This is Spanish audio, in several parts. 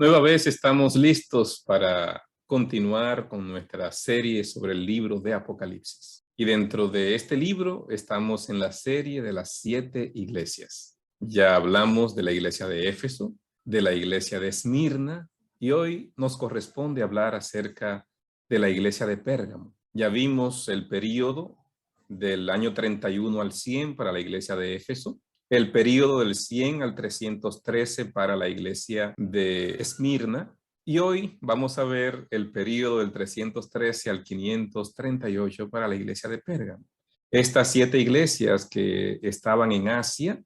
Nueva vez estamos listos para continuar con nuestra serie sobre el libro de Apocalipsis. Y dentro de este libro estamos en la serie de las 7 iglesias. Ya hablamos de la iglesia de Éfeso, de la iglesia de Esmirna, y hoy nos corresponde hablar acerca de la iglesia de Pérgamo. Ya vimos el periodo del año 31 al 100 para la iglesia de Éfeso, el periodo del 100 al 313 para la iglesia de Esmirna, y hoy vamos a ver el periodo del 313 al 538 para la iglesia de Pérgamo. Estas 7 iglesias que estaban en Asia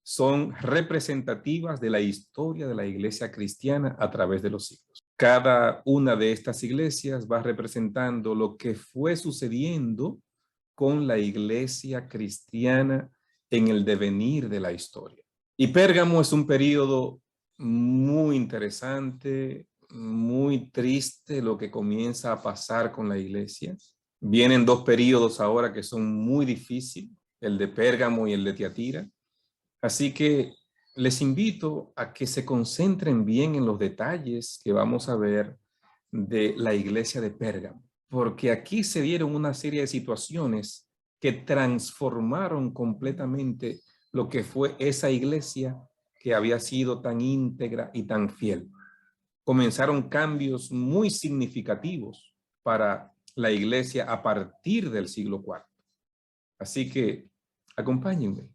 son representativas de la historia de la iglesia cristiana a través de los siglos. Cada una de estas iglesias va representando lo que fue sucediendo con la iglesia cristiana en el devenir de la historia. Y Pérgamo es un periodo muy interesante, muy triste lo que comienza a pasar con la iglesia. Vienen 2 periodos ahora que son muy difíciles, el de Pérgamo y el de Tiatira. Así que les invito a que se concentren bien en los detalles que vamos a ver de la iglesia de Pérgamo, porque aquí se dieron una serie de situaciones que transformaron completamente lo que fue esa iglesia que había sido tan íntegra y tan fiel. Comenzaron cambios muy significativos para la iglesia a partir del siglo IV. Así que acompáñenme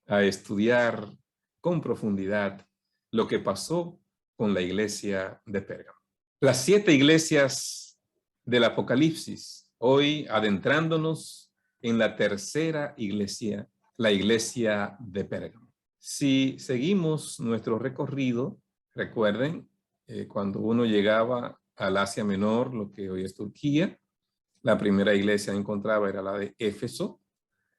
a estudiar con profundidad lo que pasó con la iglesia de Pérgamo. Las 7 iglesias del Apocalipsis, hoy adentrándonos en la tercera iglesia, la iglesia de Pérgamo. Si seguimos nuestro recorrido, recuerden, cuando uno llegaba al Asia Menor, lo que hoy es Turquía, la primera iglesia que encontraba era la de Éfeso,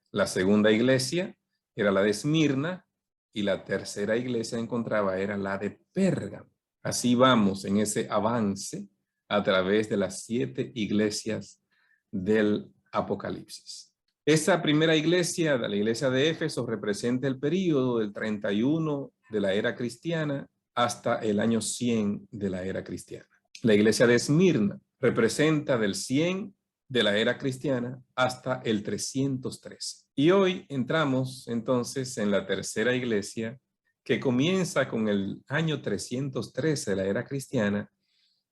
la segunda iglesia era la de Esmirna y la tercera iglesia que encontraba era la de Pérgamo. Así vamos en ese avance a través de las 7 iglesias del Apocalipsis. Esa primera iglesia, la iglesia de Éfeso, representa el período del 31 de la era cristiana hasta el año 100 de la era cristiana. La iglesia de Esmirna representa del 100 de la era cristiana hasta el 313. Y hoy entramos entonces en la tercera iglesia que comienza con el año 313 de la era cristiana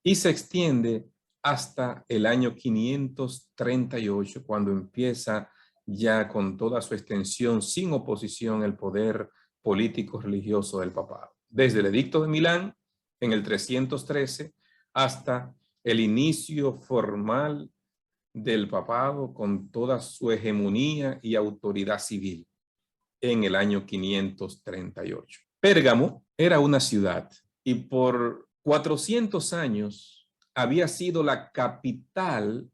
y se extiende hasta el año 538, cuando empieza ya con toda su extensión, sin oposición, el poder político religioso del papado. Desde el Edicto de Milán, en el 313, hasta el inicio formal del papado con toda su hegemonía y autoridad civil en el año 538. Pérgamo era una ciudad y por 400 años había sido la capital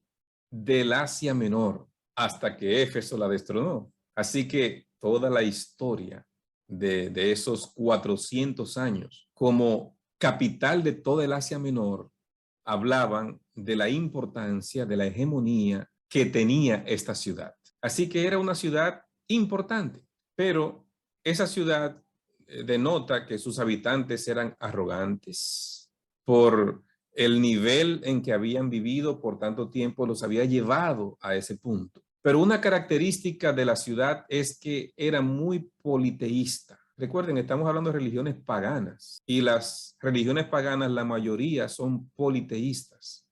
del Asia Menor hasta que Éfeso la destronó. Así que toda la historia de esos 400 años como capital de toda el Asia Menor hablaban de la importancia, de la hegemonía que tenía esta ciudad. Así que era una ciudad importante, pero esa ciudad denota que sus habitantes eran arrogantes por el nivel en que habían vivido por tanto tiempo, los había llevado a ese punto. Pero una característica de la ciudad es que era muy politeísta. Recuerden, estamos hablando de religiones paganas y las religiones paganas, la mayoría son politeístas.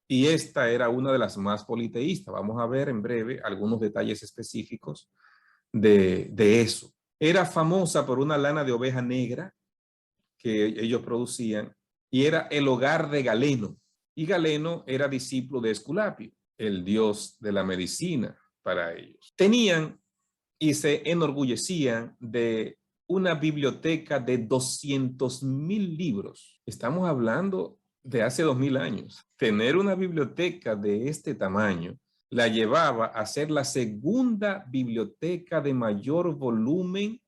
Y esta era una de las más politeístas. Vamos a ver en breve algunos detalles específicos de eso. Era famosa por una lana de oveja negra que ellos producían y era el hogar de Galeno. Y Galeno era discípulo de Esculapio, el dios de la medicina para ellos. Tenían y se enorgullecían de una biblioteca de 200,000 libros. Estamos hablando de hace 2000 años. Tener una biblioteca de este tamaño la llevaba a ser la segunda biblioteca de mayor volumen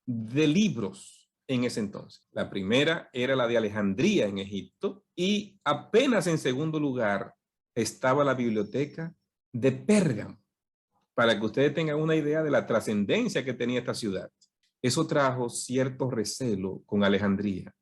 de libros en ese entonces. La primera era la de Alejandría en Egipto y apenas en segundo lugar estaba la biblioteca de Pérgamo, para que ustedes tengan una idea de la trascendencia que tenía esta ciudad. Eso trajo cierto recelo con Alejandría,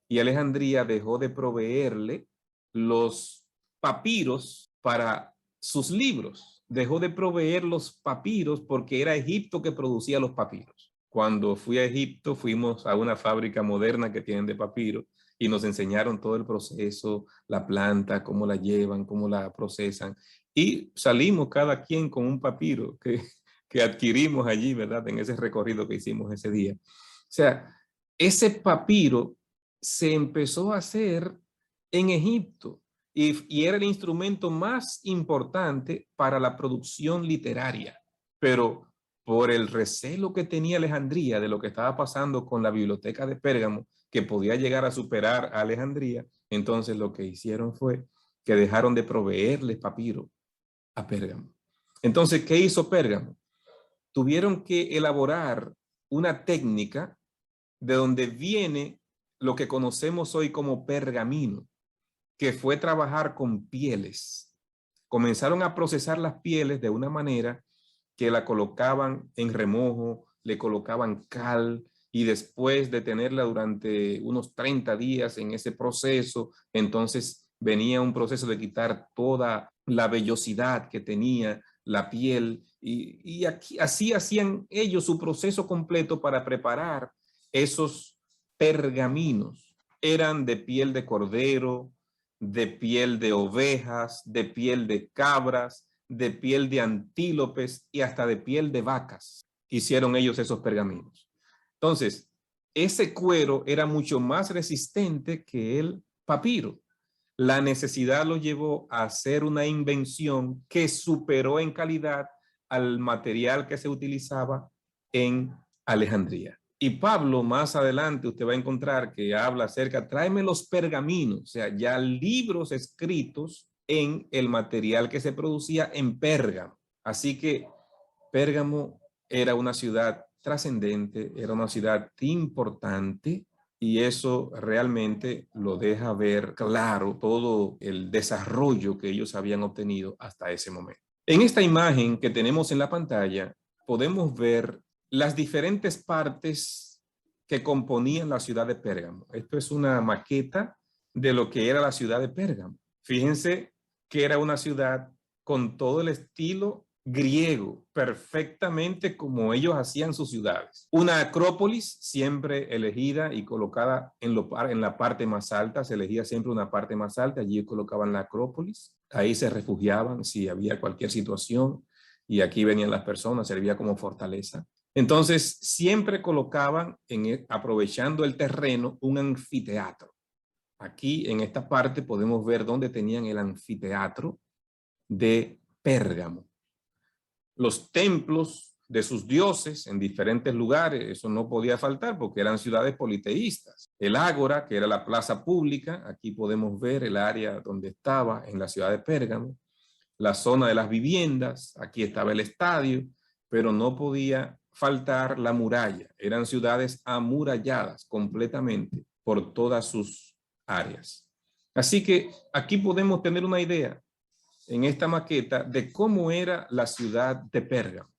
y Alejandría dejó de proveerle los papiros para sus libros. Dejó de proveer los papiros porque era Egipto que producía los papiros. Cuando fui a Egipto, fuimos a una fábrica moderna que tienen de papiro y nos enseñaron todo el proceso, la planta, cómo la llevan, cómo la procesan. Y salimos cada quien con un papiro que adquirimos allí, ¿verdad? En ese recorrido que hicimos ese día. O sea, ese papiro se empezó a hacer en Egipto y era el instrumento más importante para la producción literaria. Pero por el recelo que tenía Alejandría de lo que estaba pasando con la biblioteca de Pérgamo, que podía llegar a superar a Alejandría, entonces lo que hicieron fue que dejaron de proveerles papiro a Pérgamo. Entonces, ¿qué hizo Pérgamo? Tuvieron que elaborar una técnica de donde viene lo que conocemos hoy como pergamino, que fue trabajar con pieles. Comenzaron a procesar las pieles de una manera que la colocaban en remojo, le colocaban cal, y después de tenerla durante unos 30 días en ese proceso, entonces venía un proceso de quitar toda la vellosidad que tenía la piel, y así hacían ellos su proceso completo para preparar esos pergaminos. Eran de piel de cordero, de piel de ovejas, de piel de cabras, de piel de antílopes y hasta de piel de vacas. Hicieron ellos esos pergaminos. Entonces, ese cuero era mucho más resistente que el papiro. La necesidad lo llevó a hacer una invención que superó en calidad al material que se utilizaba en Alejandría. Y Pablo, más adelante, usted va a encontrar que habla acerca, tráeme los pergaminos, o sea, ya libros escritos en el material que se producía en Pérgamo. Así que Pérgamo era una ciudad trascendente, era una ciudad importante, y eso realmente lo deja ver claro todo el desarrollo que ellos habían obtenido hasta ese momento. En esta imagen que tenemos en la pantalla, podemos ver las diferentes partes que componían la ciudad de Pérgamo. Esto es una maqueta de lo que era la ciudad de Pérgamo. Fíjense que era una ciudad con todo el estilo griego, perfectamente como ellos hacían sus ciudades. Una acrópolis siempre elegida y colocada en la parte más alta, se elegía siempre una parte más alta, allí colocaban la acrópolis, ahí se refugiaban si había cualquier situación, y aquí venían las personas, servía como fortaleza. Entonces siempre colocaban, aprovechando el terreno, un anfiteatro. Aquí en esta parte podemos ver dónde tenían el anfiteatro de Pérgamo. Los templos de sus dioses en diferentes lugares, eso no podía faltar porque eran ciudades politeístas. El ágora, que era la plaza pública, aquí podemos ver el área donde estaba en la ciudad de Pérgamo. La zona de las viviendas, aquí estaba el estadio, pero no podía faltar la muralla. Eran ciudades amuralladas completamente por todas sus áreas. Así que aquí podemos tener una idea en esta maqueta de cómo era la ciudad de Pérgamo,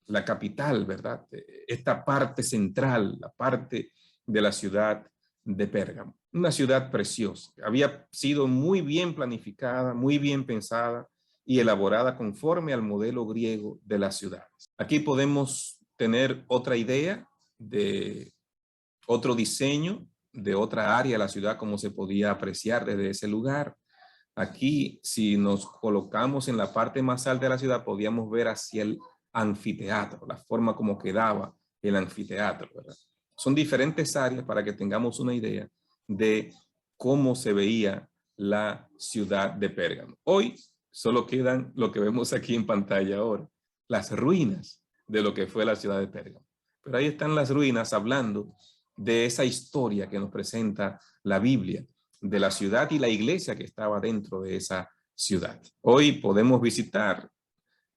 la capital, ¿verdad? Esta parte central, la parte de la ciudad de Pérgamo. Una ciudad preciosa. Había sido muy bien planificada, muy bien pensada y elaborada conforme al modelo griego de las ciudades. Aquí podemos tener otra idea de otro diseño de otra área de la ciudad, como se podía apreciar desde ese lugar. Aquí, si nos colocamos en la parte más alta de la ciudad, podíamos ver hacia el anfiteatro, la forma como quedaba el anfiteatro, ¿verdad? Son diferentes áreas para que tengamos una idea de cómo se veía la ciudad de Pérgamo. Hoy solo quedan lo que vemos aquí en pantalla ahora, las ruinas de lo que fue la ciudad de Pérgamo. Pero ahí están las ruinas hablando de esa historia que nos presenta la Biblia, de la ciudad y la iglesia que estaba dentro de esa ciudad. Hoy podemos visitar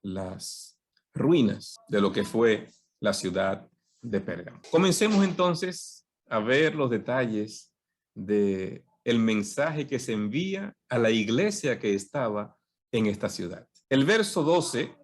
las ruinas de lo que fue la ciudad de Pérgamo. Comencemos entonces a ver los detalles de el mensaje que se envía a la iglesia que estaba en esta ciudad. El verso 12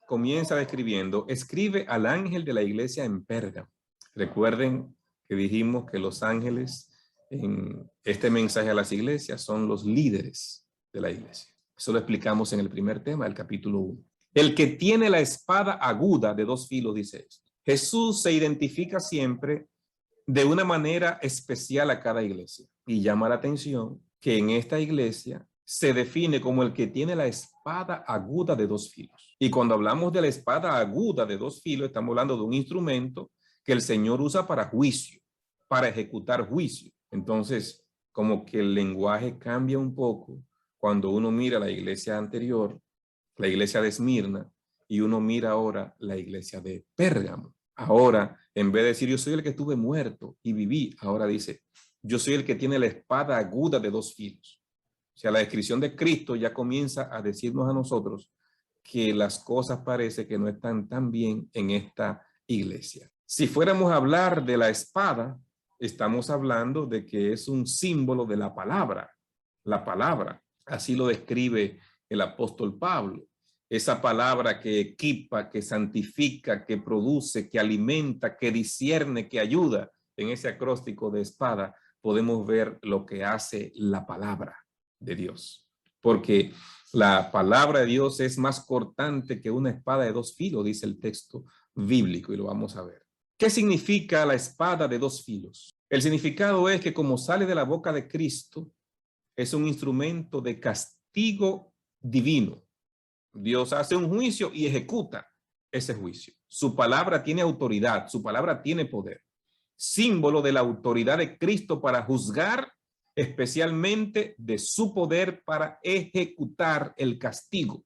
comienza describiendo: escribe al ángel de la iglesia en Pérgamo. Recuerden que dijimos que los ángeles en este mensaje a las iglesias son los líderes de la iglesia. Eso lo explicamos en el primer tema del capítulo 1. El que tiene la espada aguda de dos filos, dice esto. Jesús se identifica siempre de una manera especial a cada iglesia y llama la atención que en esta iglesia se define como el que tiene la espada aguda de dos filos. Y cuando hablamos de la espada aguda de dos filos, estamos hablando de un instrumento que el Señor usa para juicio, para ejecutar juicio. Entonces, como que el lenguaje cambia un poco cuando uno mira la iglesia anterior, la iglesia de Esmirna, y uno mira ahora la iglesia de Pérgamo. Ahora, en vez de decir yo soy el que estuve muerto y viví, ahora dice yo soy el que tiene la espada aguda de dos filos. O sea, la descripción de Cristo ya comienza a decirnos a nosotros que las cosas parece que no están tan bien en esta iglesia. Si fuéramos a hablar de la espada, estamos hablando de que es un símbolo de la palabra. La palabra, así lo describe el apóstol Pablo. Esa palabra que equipa, que santifica, que produce, que alimenta, que discierne, que ayuda. En ese acróstico de espada podemos ver lo que hace la palabra de Dios. Porque la palabra de Dios es más cortante que una espada de dos filos, dice el texto bíblico, y lo vamos a ver. ¿Qué significa la espada de dos filos? El significado es que como sale de la boca de Cristo, es un instrumento de castigo divino. Dios hace un juicio y ejecuta ese juicio. Su palabra tiene autoridad, su palabra tiene poder. Símbolo de la autoridad de Cristo para juzgar, especialmente de su poder para ejecutar el castigo.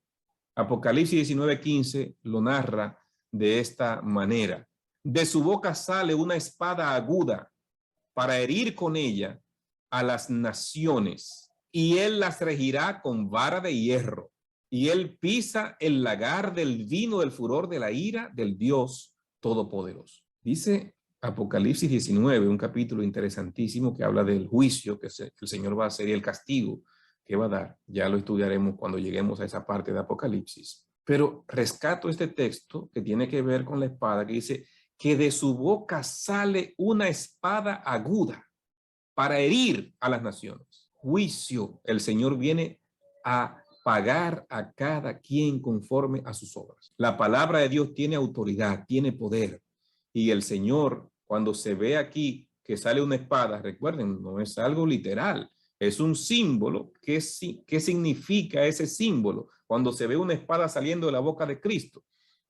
Apocalipsis 19:15 lo narra de esta manera. De su boca sale una espada aguda para herir con ella a las naciones, y él las regirá con vara de hierro. Y él pisa el lagar del vino del furor de la ira del Dios Todopoderoso. Dice Apocalipsis 19, un capítulo interesantísimo que habla del juicio que el Señor va a hacer y el castigo que va a dar. Ya lo estudiaremos cuando lleguemos a esa parte de Apocalipsis. Pero rescato este texto que tiene que ver con la espada, que dice que de su boca sale una espada aguda para herir a las naciones. Juicio, el Señor viene a pagar a cada quien conforme a sus obras. La palabra de Dios tiene autoridad, tiene poder. Y el Señor, cuando se ve aquí que sale una espada, recuerden, no es algo literal, es un símbolo. ¿Qué significa ese símbolo? Cuando se ve una espada saliendo de la boca de Cristo,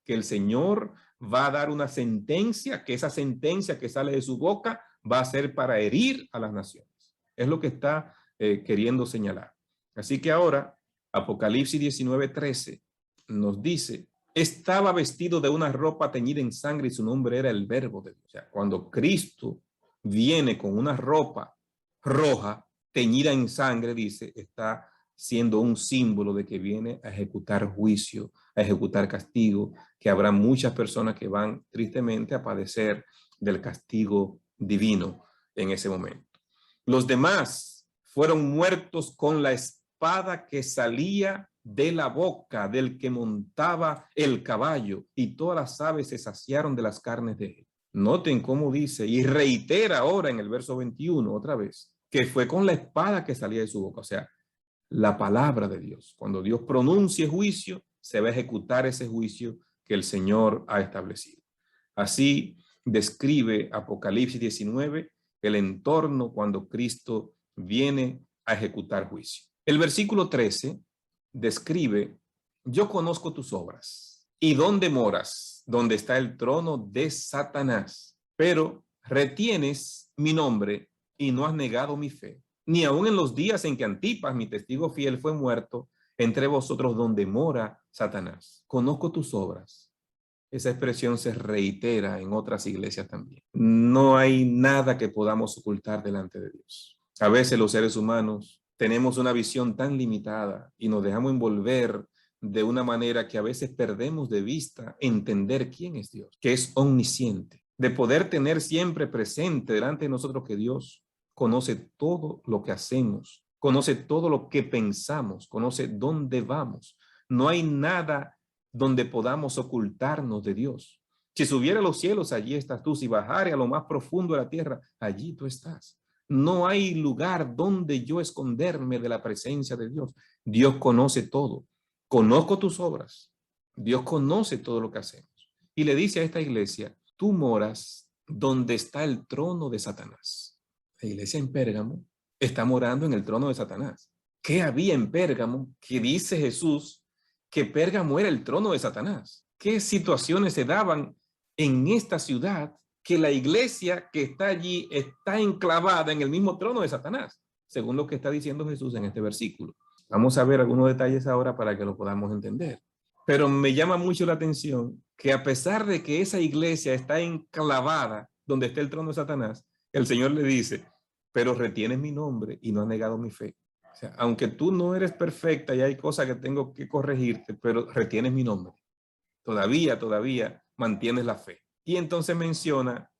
que el Señor va a dar una sentencia, que esa sentencia que sale de su boca va a ser para herir a las naciones. Es lo que está queriendo señalar. Así que ahora, Apocalipsis 19:13 nos dice, estaba vestido de una ropa teñida en sangre y su nombre era el Verbo de Dios. O sea, cuando Cristo viene con una ropa roja teñida en sangre, dice, está siendo un símbolo de que viene a ejecutar juicio, a ejecutar castigo, que habrá muchas personas que van tristemente a padecer del castigo divino en ese momento. Los demás fueron muertos con la espada que salía de la boca del que montaba el caballo, y todas las aves se saciaron de las carnes de él. Noten cómo dice, y reitera ahora en el verso 21 otra vez, que fue con la espada que salía de su boca. O sea, la palabra de Dios. Cuando Dios pronuncie juicio, se va a ejecutar ese juicio que el Señor ha establecido. Así describe Apocalipsis 19 el entorno cuando Cristo viene a ejecutar juicio. El versículo 13 describe, yo conozco tus obras y dónde moras, donde está el trono de Satanás, pero retienes mi nombre y no has negado mi fe, ni aun en los días en que Antipas, mi testigo fiel, fue muerto entre vosotros donde mora Satanás. Conozco tus obras. Esa expresión se reitera en otras iglesias también. No hay nada que podamos ocultar delante de Dios. A veces los seres humanos tenemos una visión tan limitada y nos dejamos envolver de una manera que a veces perdemos de vista entender quién es Dios, que es omnisciente, de poder tener siempre presente delante de nosotros que Dios conoce todo lo que hacemos, conoce todo lo que pensamos, conoce dónde vamos. No hay nada donde podamos ocultarnos de Dios. Si subiera a los cielos, allí estás tú. Si bajare a lo más profundo de la tierra, allí tú estás. No hay lugar donde yo esconderme de la presencia de Dios. Dios conoce todo. Conozco tus obras. Dios conoce todo lo que hacemos. Y le dice a esta iglesia, tú moras donde está el trono de Satanás. La iglesia en Pérgamo está morando en el trono de Satanás. ¿Qué había en Pérgamo que dice Jesús que Pérgamo era el trono de Satanás? ¿Qué situaciones se daban en esta ciudad que la iglesia que está allí está enclavada en el mismo trono de Satanás, según lo que está diciendo Jesús en este versículo? Vamos a ver algunos detalles ahora para que lo podamos entender. Pero me llama mucho la atención que a pesar de que esa iglesia está enclavada donde está el trono de Satanás, el Señor le dice, pero retienes mi nombre y no has negado mi fe. O sea, aunque tú no eres perfecta y hay cosas que tengo que corregirte, pero retienes mi nombre. Todavía mantienes la fe. Y entonces menciona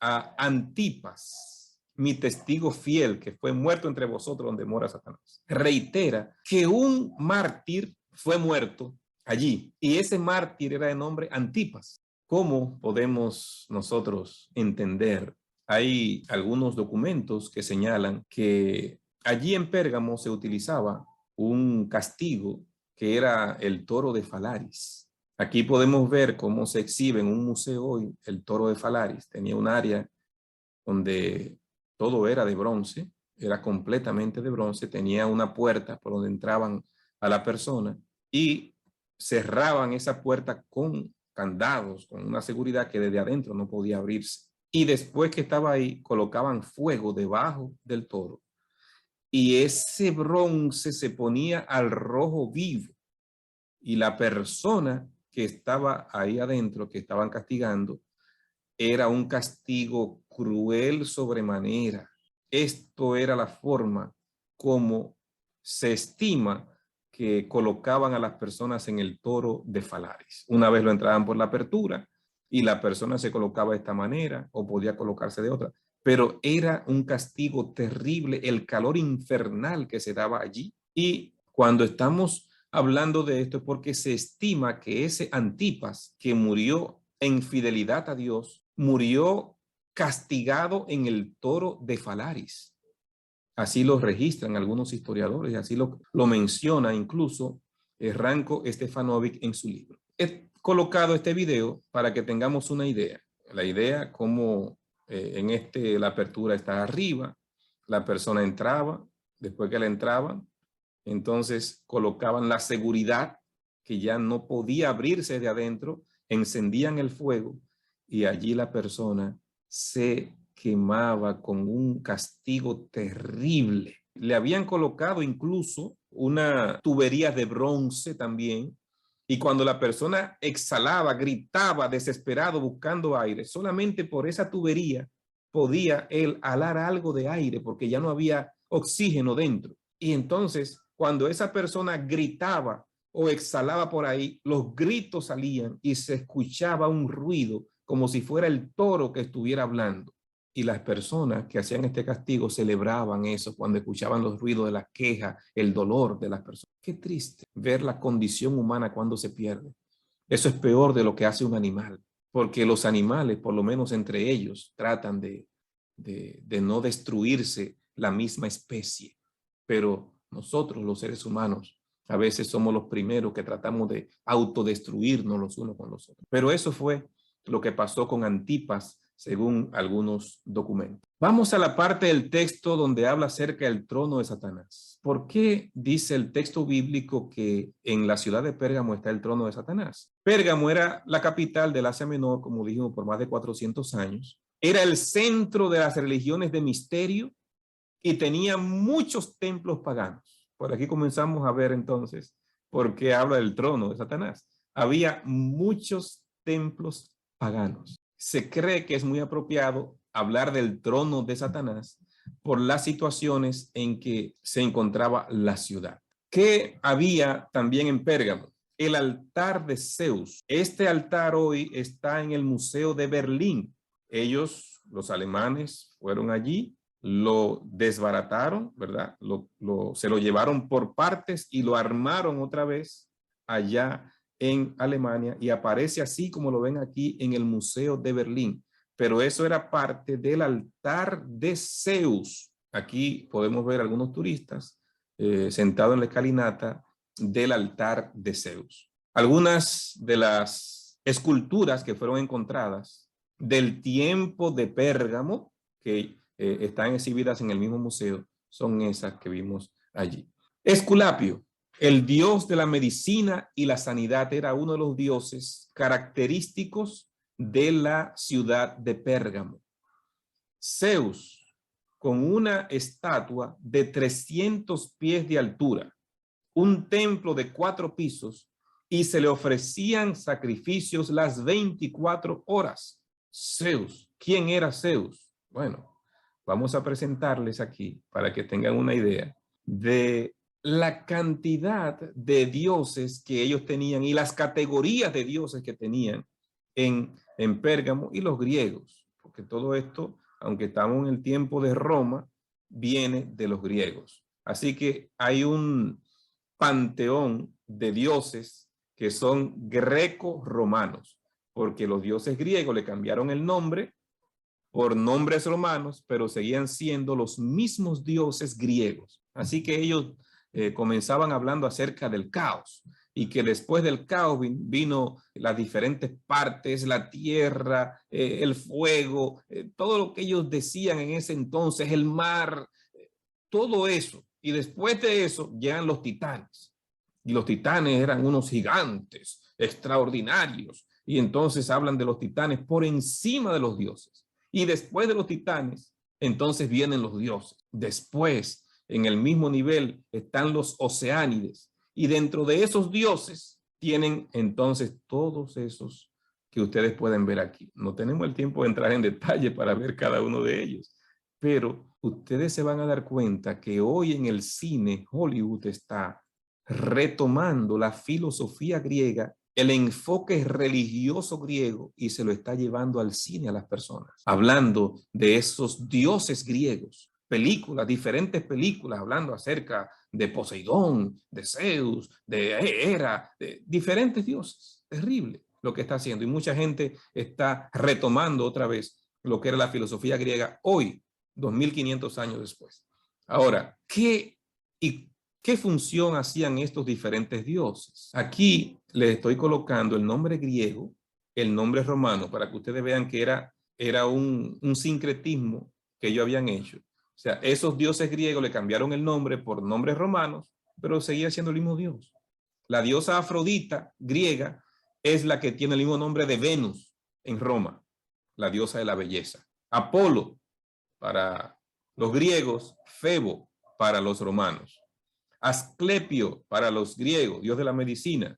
a Antipas, mi testigo fiel, que fue muerto entre vosotros donde mora Satanás. Reitera que un mártir fue muerto allí, y ese mártir era de nombre Antipas. ¿Cómo podemos nosotros entender? Hay algunos documentos que señalan que allí en Pérgamo se utilizaba un castigo que era el toro de Falaris. Aquí podemos ver cómo se exhibe en un museo hoy el toro de Falaris. Tenía un área donde todo era de bronce, era completamente de bronce, tenía una puerta por donde entraban a la persona y cerraban esa puerta con candados, con una seguridad que desde adentro no podía abrirse. Y después que estaba ahí, colocaban fuego debajo del toro y ese bronce se ponía al rojo vivo y la persona que estaba ahí adentro, que estaban castigando, era un castigo cruel sobremanera. Esto era la forma como se estima que colocaban a las personas en el toro de Falaris. Una vez lo entraban por la apertura y la persona se colocaba de esta manera o podía colocarse de otra, pero era un castigo terrible, el calor infernal que se daba allí. Y cuando estamos hablando de esto es porque se estima que ese Antipas que murió en fidelidad a Dios, murió castigado en el toro de Falaris. Así lo registran algunos historiadores, así lo menciona incluso Ranko Stefanovic en su libro. He colocado este video para que tengamos una idea. La idea como la apertura está arriba, la persona entraba, después que la entraban, entonces colocaban la seguridad que ya no podía abrirse de adentro, encendían el fuego y allí la persona se quemaba con un castigo terrible. Le habían colocado incluso una tubería de bronce también y cuando la persona exhalaba, gritaba desesperado buscando aire, solamente por esa tubería podía él alar algo de aire porque ya no había oxígeno dentro. Y entonces cuando esa persona gritaba o exhalaba por ahí, los gritos salían y se escuchaba un ruido como si fuera el toro que estuviera hablando. Y las personas que hacían este castigo celebraban eso cuando escuchaban los ruidos de la queja, el dolor de las personas. Qué triste ver la condición humana cuando se pierde. Eso es peor de lo que hace un animal, porque los animales, por lo menos entre ellos, tratan de no destruirse la misma especie. Pero nosotros, los seres humanos, a veces somos los primeros que tratamos de autodestruirnos los unos con los otros. Pero eso fue lo que pasó con Antipas, según algunos documentos. Vamos a la parte del texto donde habla acerca del trono de Satanás. ¿Por qué dice el texto bíblico que en la ciudad de Pérgamo está el trono de Satanás? Pérgamo era la capital del Asia Menor, como dijimos, por más de 400 años. Era el centro de las religiones de misterio y tenía muchos templos paganos. Por aquí comenzamos a ver entonces por qué habla del trono de Satanás. Había muchos templos paganos. Se cree que es muy apropiado hablar del trono de Satanás por las situaciones en que se encontraba la ciudad. ¿Qué había también en Pérgamo? El altar de Zeus. Este altar hoy está en el Museo de Berlín. Ellos, los alemanes, fueron allí, lo desbarataron, ¿verdad? Se lo llevaron por partes y lo armaron otra vez allá en Alemania y aparece así como lo ven aquí en el Museo de Berlín. pero eso era parte del altar de Zeus. Aquí podemos ver algunos turistas sentados en la escalinata del altar de Zeus. Algunas de las esculturas que fueron encontradas del tiempo de Pérgamo, que están exhibidas en el mismo museo, son esas que vimos allí. Esculapio, el dios de la medicina y la sanidad, era uno de los dioses característicos de la ciudad de Pérgamo. Zeus, con una estatua de 300 pies de altura, un templo de 4 pisos, y se le ofrecían sacrificios las 24 horas. Zeus, ¿quién era Zeus? Bueno, vamos a presentarles aquí para que tengan una idea de la cantidad de dioses que ellos tenían y las categorías de dioses que tenían en Pérgamo y los griegos, porque todo esto, aunque estamos en el tiempo de Roma, viene de los griegos. Así que hay un panteón de dioses que son greco-romanos, porque los dioses griegos le cambiaron el nombre por nombres romanos, pero seguían siendo los mismos dioses griegos. Así que ellos comenzaban hablando acerca del caos, y que después del caos vino las diferentes partes, la tierra, el fuego, todo lo que ellos decían en ese entonces, el mar, todo eso. Y después de eso llegan los titanes. Y los titanes eran unos gigantes extraordinarios. Y entonces hablan de los titanes por encima de los dioses. Y después de los titanes, entonces vienen los dioses. Después, en el mismo nivel, están los oceánides. Y dentro de esos dioses tienen entonces todos esos que ustedes pueden ver aquí. No tenemos el tiempo de entrar en detalle para ver cada uno de ellos, pero ustedes se van a dar cuenta que hoy en el cine Hollywood está retomando la filosofía griega, el enfoque religioso griego, y se lo está llevando al cine a las personas, hablando de esos dioses griegos. Películas, diferentes películas, hablando acerca de Poseidón, de Zeus, de Hera, de diferentes dioses. Terrible lo que está haciendo. Y mucha gente está retomando otra vez lo que era la filosofía griega hoy, 2500 años después. Ahora, ¿qué función hacían estos diferentes dioses? Aquí les estoy colocando el nombre griego, el nombre romano, para que ustedes vean que era un sincretismo que ellos habían hecho. O sea, esos dioses griegos le cambiaron el nombre por nombres romanos, pero seguía siendo el mismo dios. La diosa Afrodita griega es la que tiene el mismo nombre de Venus en Roma, la diosa de la belleza. Apolo para los griegos, Febo para los romanos. Asclepio para los griegos, dios de la medicina.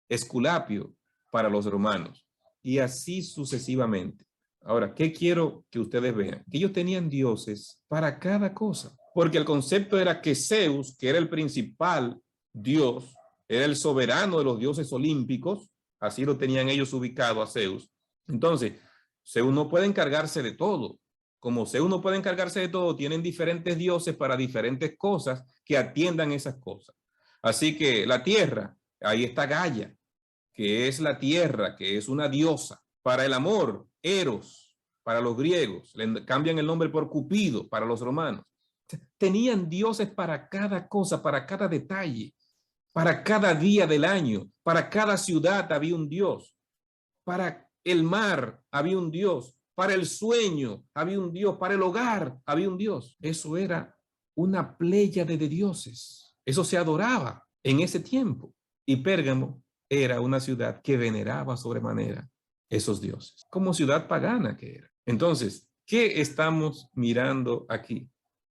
Esculapio para los romanos. Y así sucesivamente. Ahora, ¿qué quiero que ustedes vean? Que ellos tenían dioses para cada cosa. Porque el concepto era que Zeus, que era el principal dios, era el soberano de los dioses olímpicos, así lo tenían ellos ubicado a Zeus. Entonces, Zeus no puede encargarse de todo. Como Zeus no puede encargarse de todo, tienen diferentes dioses para diferentes cosas que atiendan esas cosas. Así que la tierra, ahí está Gaia, que es la tierra, que es una diosa. Para el amor, Eros, para los griegos. Le cambian el nombre por Cupido, para los romanos. Tenían dioses para cada cosa, para cada detalle, para cada día del año. Para cada ciudad había un dios. Para el mar había un dios. Para el sueño había un dios. Para el hogar había un dios. Eso era una pléyade de dioses. Eso se adoraba en ese tiempo. Y Pérgamo era una ciudad que veneraba sobremanera esos dioses, como ciudad pagana que era. Entonces, ¿qué estamos mirando aquí?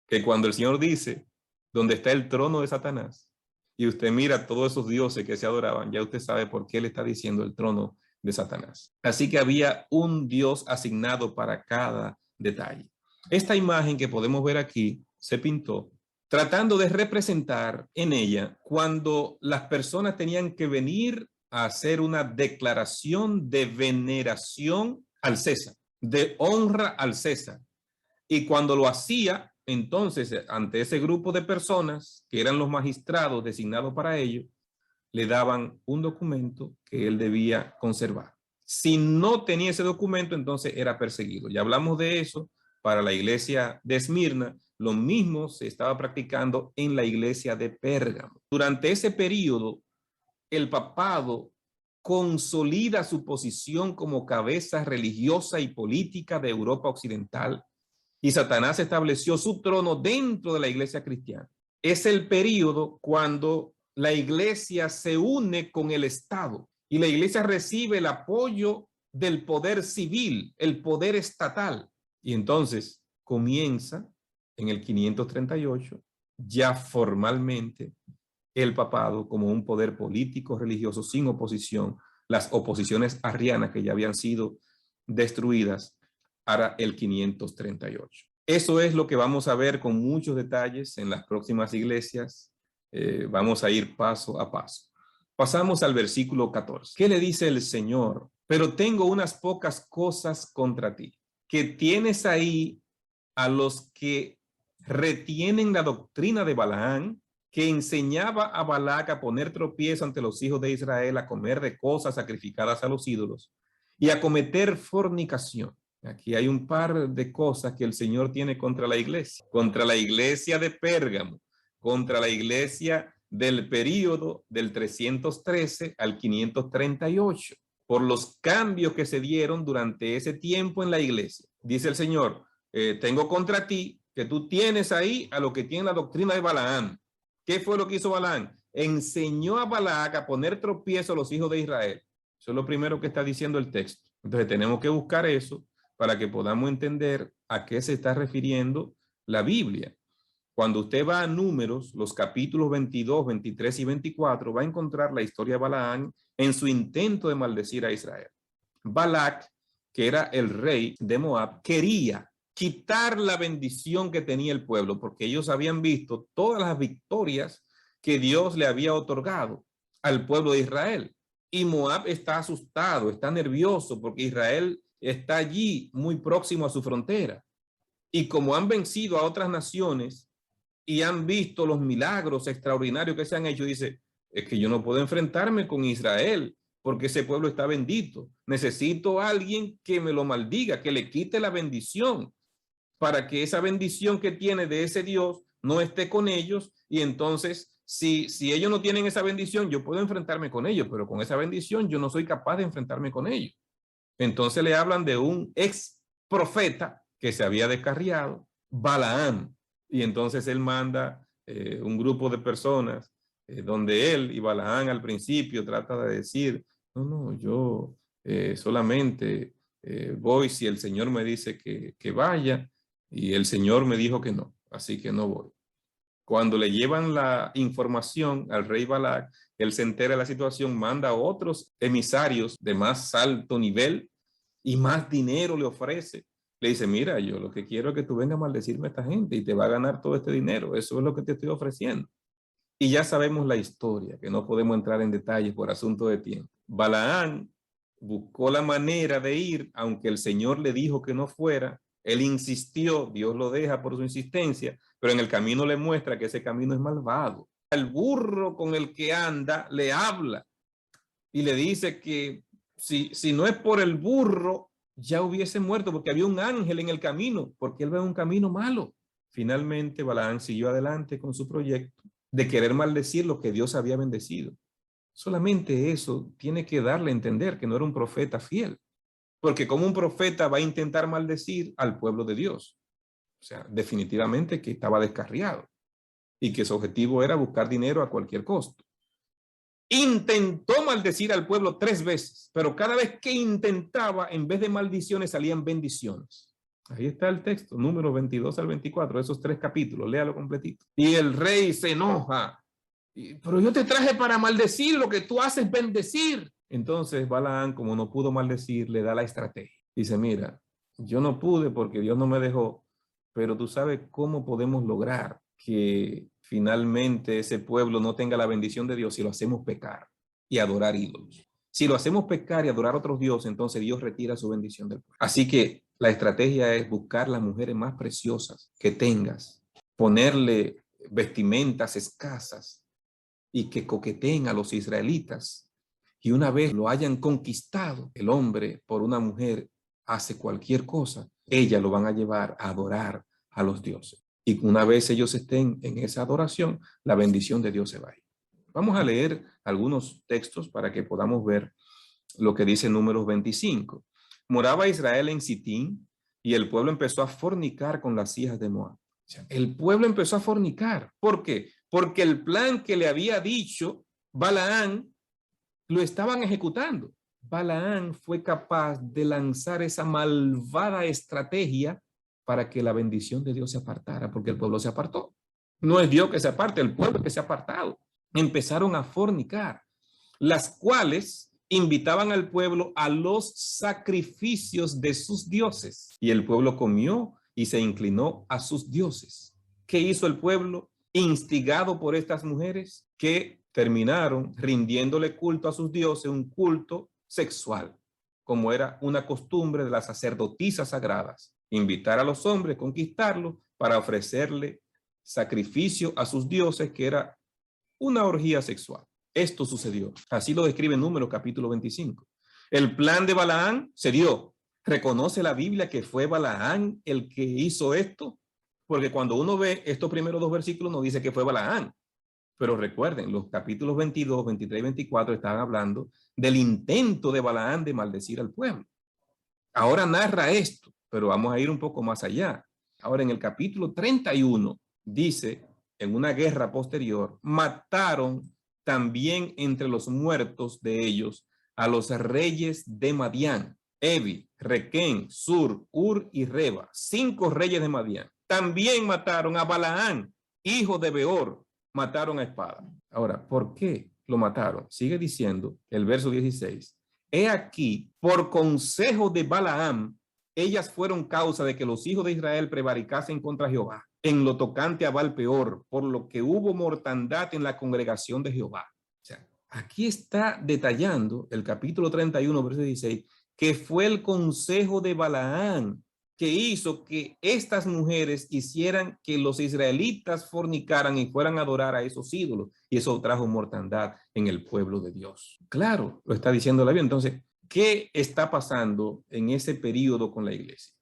Que cuando el Señor dice, donde está el trono de Satanás, y usted mira todos esos dioses que se adoraban, ya usted sabe por qué le está diciendo el trono de Satanás. Así que había un dios asignado para cada detalle. Esta imagen que podemos ver aquí se pintó tratando de representar en ella cuando las personas tenían que venir a hacer una declaración de veneración al César, de honra al César. Y cuando lo hacía, entonces, ante ese grupo de personas que eran los magistrados designados para ello, le daban un documento que él debía conservar. Si no tenía ese documento, entonces era perseguido. Ya hablamos de eso para la iglesia de Esmirna. Lo mismo se estaba practicando en la iglesia de Pérgamo. Durante ese periodo, el papado consolida su posición como cabeza religiosa y política de Europa Occidental, y Satanás estableció su trono dentro de la iglesia cristiana. Es el periodo cuando la iglesia se une con el Estado y la iglesia recibe el apoyo del poder civil, el poder estatal. Y entonces comienza en el 538 ya formalmente el papado como un poder político religioso sin oposición. Las oposiciones arrianas que ya habían sido destruidas para el 538. Eso es lo que vamos a ver con muchos detalles en las próximas iglesias. Vamos a ir paso a paso. Pasamos al versículo 14. ¿Qué le dice el Señor? Pero tengo unas pocas cosas contra ti, que tienes ahí a los que retienen la doctrina de Balaán, que enseñaba a Balac a poner tropiezo ante los hijos de Israel, a comer de cosas sacrificadas a los ídolos y a cometer fornicación. Aquí hay un par de cosas que el Señor tiene contra la iglesia de Pérgamo, contra la iglesia del período del 313 al 538, por los cambios que se dieron durante ese tiempo en la iglesia. Dice el Señor, tengo contra ti que tú tienes ahí a lo que tiene la doctrina de Balaam. ¿Qué fue lo que hizo Balaam? Enseñó a Balac a poner tropiezo a los hijos de Israel. Eso es lo primero que está diciendo el texto. Entonces tenemos que buscar eso para que podamos entender a qué se está refiriendo la Biblia. Cuando usted va a Números, los capítulos 22, 23 y 24, va a encontrar la historia de Balaam en su intento de maldecir a Israel. Balac, que era el rey de Moab, quería quitar la bendición que tenía el pueblo, porque ellos habían visto todas las victorias que Dios le había otorgado al pueblo de Israel. Y Moab está asustado, está nervioso, porque Israel está allí muy próximo a su frontera. Y como han vencido a otras naciones y han visto los milagros extraordinarios que se han hecho, dice, es que yo no puedo enfrentarme con Israel, porque ese pueblo está bendito. Necesito a alguien que me lo maldiga, que le quite la bendición, para que esa bendición que tiene de ese Dios no esté con ellos. Y entonces, si ellos no tienen esa bendición, yo puedo enfrentarme con ellos, pero con esa bendición yo no soy capaz de enfrentarme con ellos. Entonces le hablan de un ex profeta que se había descarriado, Balaam. Y entonces él manda un grupo de personas donde él y Balaam al principio trata de decir, no, yo solamente voy si el Señor me dice que vaya, y el Señor me dijo que no, así que no voy. Cuando le llevan la información al rey Balac, él se entera de la situación, manda a otros emisarios de más alto nivel y más dinero le ofrece. Le dice, mira, yo lo que quiero es que tú vengas a maldecirme a esta gente y te va a ganar todo este dinero. Eso es lo que te estoy ofreciendo. Y ya sabemos la historia, que no podemos entrar en detalles por asunto de tiempo. Balaam buscó la manera de ir, aunque el Señor le dijo que no fuera. Él insistió, Dios lo deja por su insistencia, pero en el camino le muestra que ese camino es malvado. El burro con el que anda le habla y le dice que si no es por el burro, ya hubiese muerto, porque había un ángel en el camino, porque él ve un camino malo. Finalmente, Balaam siguió adelante con su proyecto de querer maldecir lo que Dios había bendecido. Solamente eso tiene que darle a entender que no era un profeta fiel, porque como un profeta va a intentar maldecir al pueblo de Dios. O sea, definitivamente que estaba descarriado y que su objetivo era buscar dinero a cualquier costo. Intentó maldecir al pueblo 3 veces, pero cada vez que intentaba, en vez de maldiciones, salían bendiciones. Ahí está el texto, número 22 al 24, esos 3 capítulos, léalo completito. Y el rey se enoja. Pero yo te traje para maldecir, lo que tú haces bendecir. Entonces Balaam, como no pudo maldecir, le da la estrategia. Dice, mira, yo no pude porque Dios no me dejó, pero tú sabes cómo podemos lograr que finalmente ese pueblo no tenga la bendición de Dios si lo hacemos pecar y adorar ídolos. Si lo hacemos pecar y adorar a otros dioses, entonces Dios retira su bendición del pueblo. Así que la estrategia es buscar las mujeres más preciosas que tengas, ponerle vestimentas escasas y que coqueteen a los israelitas Y una vez lo hayan conquistado, el hombre por una mujer hace cualquier cosa, ellas lo van a llevar a adorar a los dioses. Y una vez ellos estén en esa adoración, la bendición de Dios se va a ir. Vamos a leer algunos textos para que podamos ver lo que dice Números 25. Moraba Israel en Sitín y el pueblo empezó a fornicar con las hijas de Moab. O sea, el pueblo empezó a fornicar. ¿Por qué? Porque el plan que le había dicho Balaán lo estaban ejecutando. Balaán fue capaz de lanzar esa malvada estrategia para que la bendición de Dios se apartara, porque el pueblo se apartó. No es Dios que se aparte, el pueblo que se ha apartado. Empezaron a fornicar, las cuales invitaban al pueblo a los sacrificios de sus dioses. Y el pueblo comió y se inclinó a sus dioses. ¿Qué hizo el pueblo? Instigado por estas mujeres que terminaron rindiéndole culto a sus dioses, un culto sexual, como era una costumbre de las sacerdotisas sagradas, invitar a los hombres, conquistarlos para ofrecerle sacrificio a sus dioses, que era una orgía sexual. Esto sucedió. Así lo describe Números capítulo 25. El plan de Balaán se dio. ¿Reconoce la Biblia que fue Balaán el que hizo esto? Porque cuando uno ve estos primeros dos versículos no dice que fue Balaán. Pero recuerden, los capítulos 22, 23 y 24 estaban hablando del intento de Balaán de maldecir al pueblo. Ahora narra esto, pero vamos a ir un poco más allá. Ahora en el capítulo 31 dice, en una guerra posterior, mataron también entre los muertos de ellos a los reyes de Madián, Evi, Requén, Sur, Ur y Reba, 5 reyes de Madián. También mataron a Balaán, hijo de Beor, mataron a espada. Ahora, ¿por qué lo mataron? Sigue diciendo el verso 16. He aquí, por consejo de Balaam, ellas fueron causa de que los hijos de Israel prevaricasen contra Jehová en lo tocante a Baal-peor, por lo que hubo mortandad en la congregación de Jehová. O sea, aquí está detallando el capítulo 31, verso 16, que fue el consejo de Balaam que hizo que estas mujeres hicieran que los israelitas fornicaran y fueran a adorar a esos ídolos. Y eso trajo mortandad en el pueblo de Dios. Claro, lo está diciendo la Biblia. Entonces, ¿qué está pasando en ese periodo con la iglesia?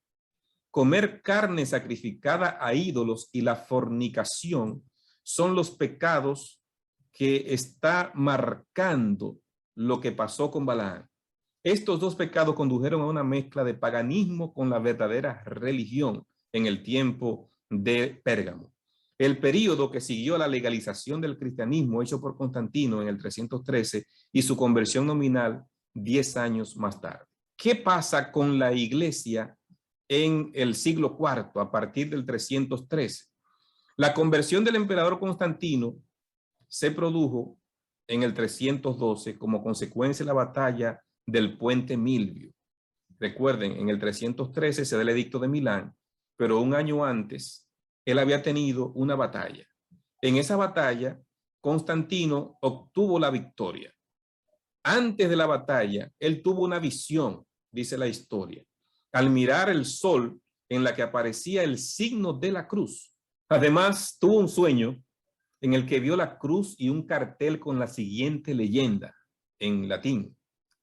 Comer carne sacrificada a ídolos y la fornicación son los pecados que está marcando lo que pasó con Balaam. Estos dos pecados condujeron a una mezcla de paganismo con la verdadera religión en el tiempo de Pérgamo. El período que siguió a la legalización del cristianismo hecho por Constantino en el 313 y su conversión nominal 10 años más tarde. ¿Qué pasa con la iglesia en el siglo IV a partir del 313? La conversión del emperador Constantino se produjo en el 312 como consecuencia de la batalla del puente Milvio. Recuerden, en el 313 se da el edicto de Milán, pero un año antes él había tenido una batalla. En esa batalla, Constantino obtuvo la victoria. Antes de la batalla, él tuvo una visión, dice la historia, al mirar el sol en la que aparecía el signo de la cruz. Además, tuvo un sueño en el que vio la cruz y un cartel con la siguiente leyenda en latín: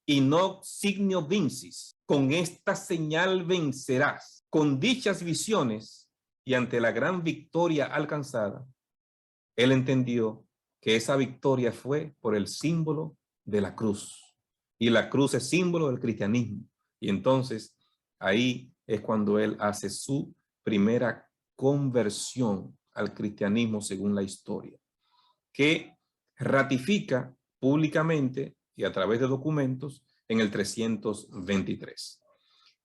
in hoc signio vincis, con esta señal vencerás. Con dichas visiones y ante la gran victoria alcanzada, él entendió que esa victoria fue por el símbolo de la cruz. Y la cruz es símbolo del cristianismo. Y entonces ahí es cuando él hace su primera conversión al cristianismo según la historia, que ratifica públicamente y a través de documentos en el 323.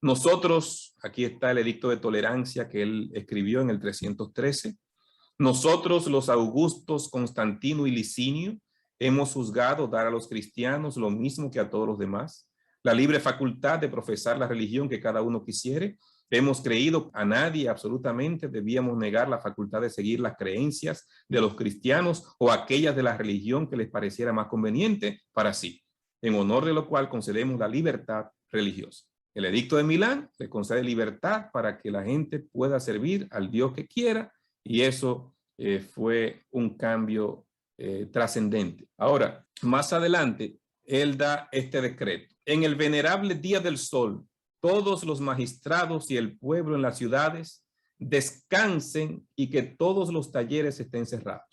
Nosotros, aquí está el edicto de tolerancia que él escribió en el 313. Nosotros, los Augustos, Constantino y Licinio, hemos juzgado dar a los cristianos lo mismo que a todos los demás, la libre facultad de profesar la religión que cada uno quisiere. Hemos creído a nadie absolutamente debíamos negar la facultad de seguir las creencias de los cristianos o aquellas de la religión que les pareciera más conveniente para sí, en honor de lo cual concedemos la libertad religiosa. El edicto de Milán le concede libertad para que la gente pueda servir al Dios que quiera, y eso fue un cambio trascendente. Ahora, más adelante, él da este decreto. En el venerable día del sol, todos los magistrados y el pueblo en las ciudades descansen y que todos los talleres estén cerrados.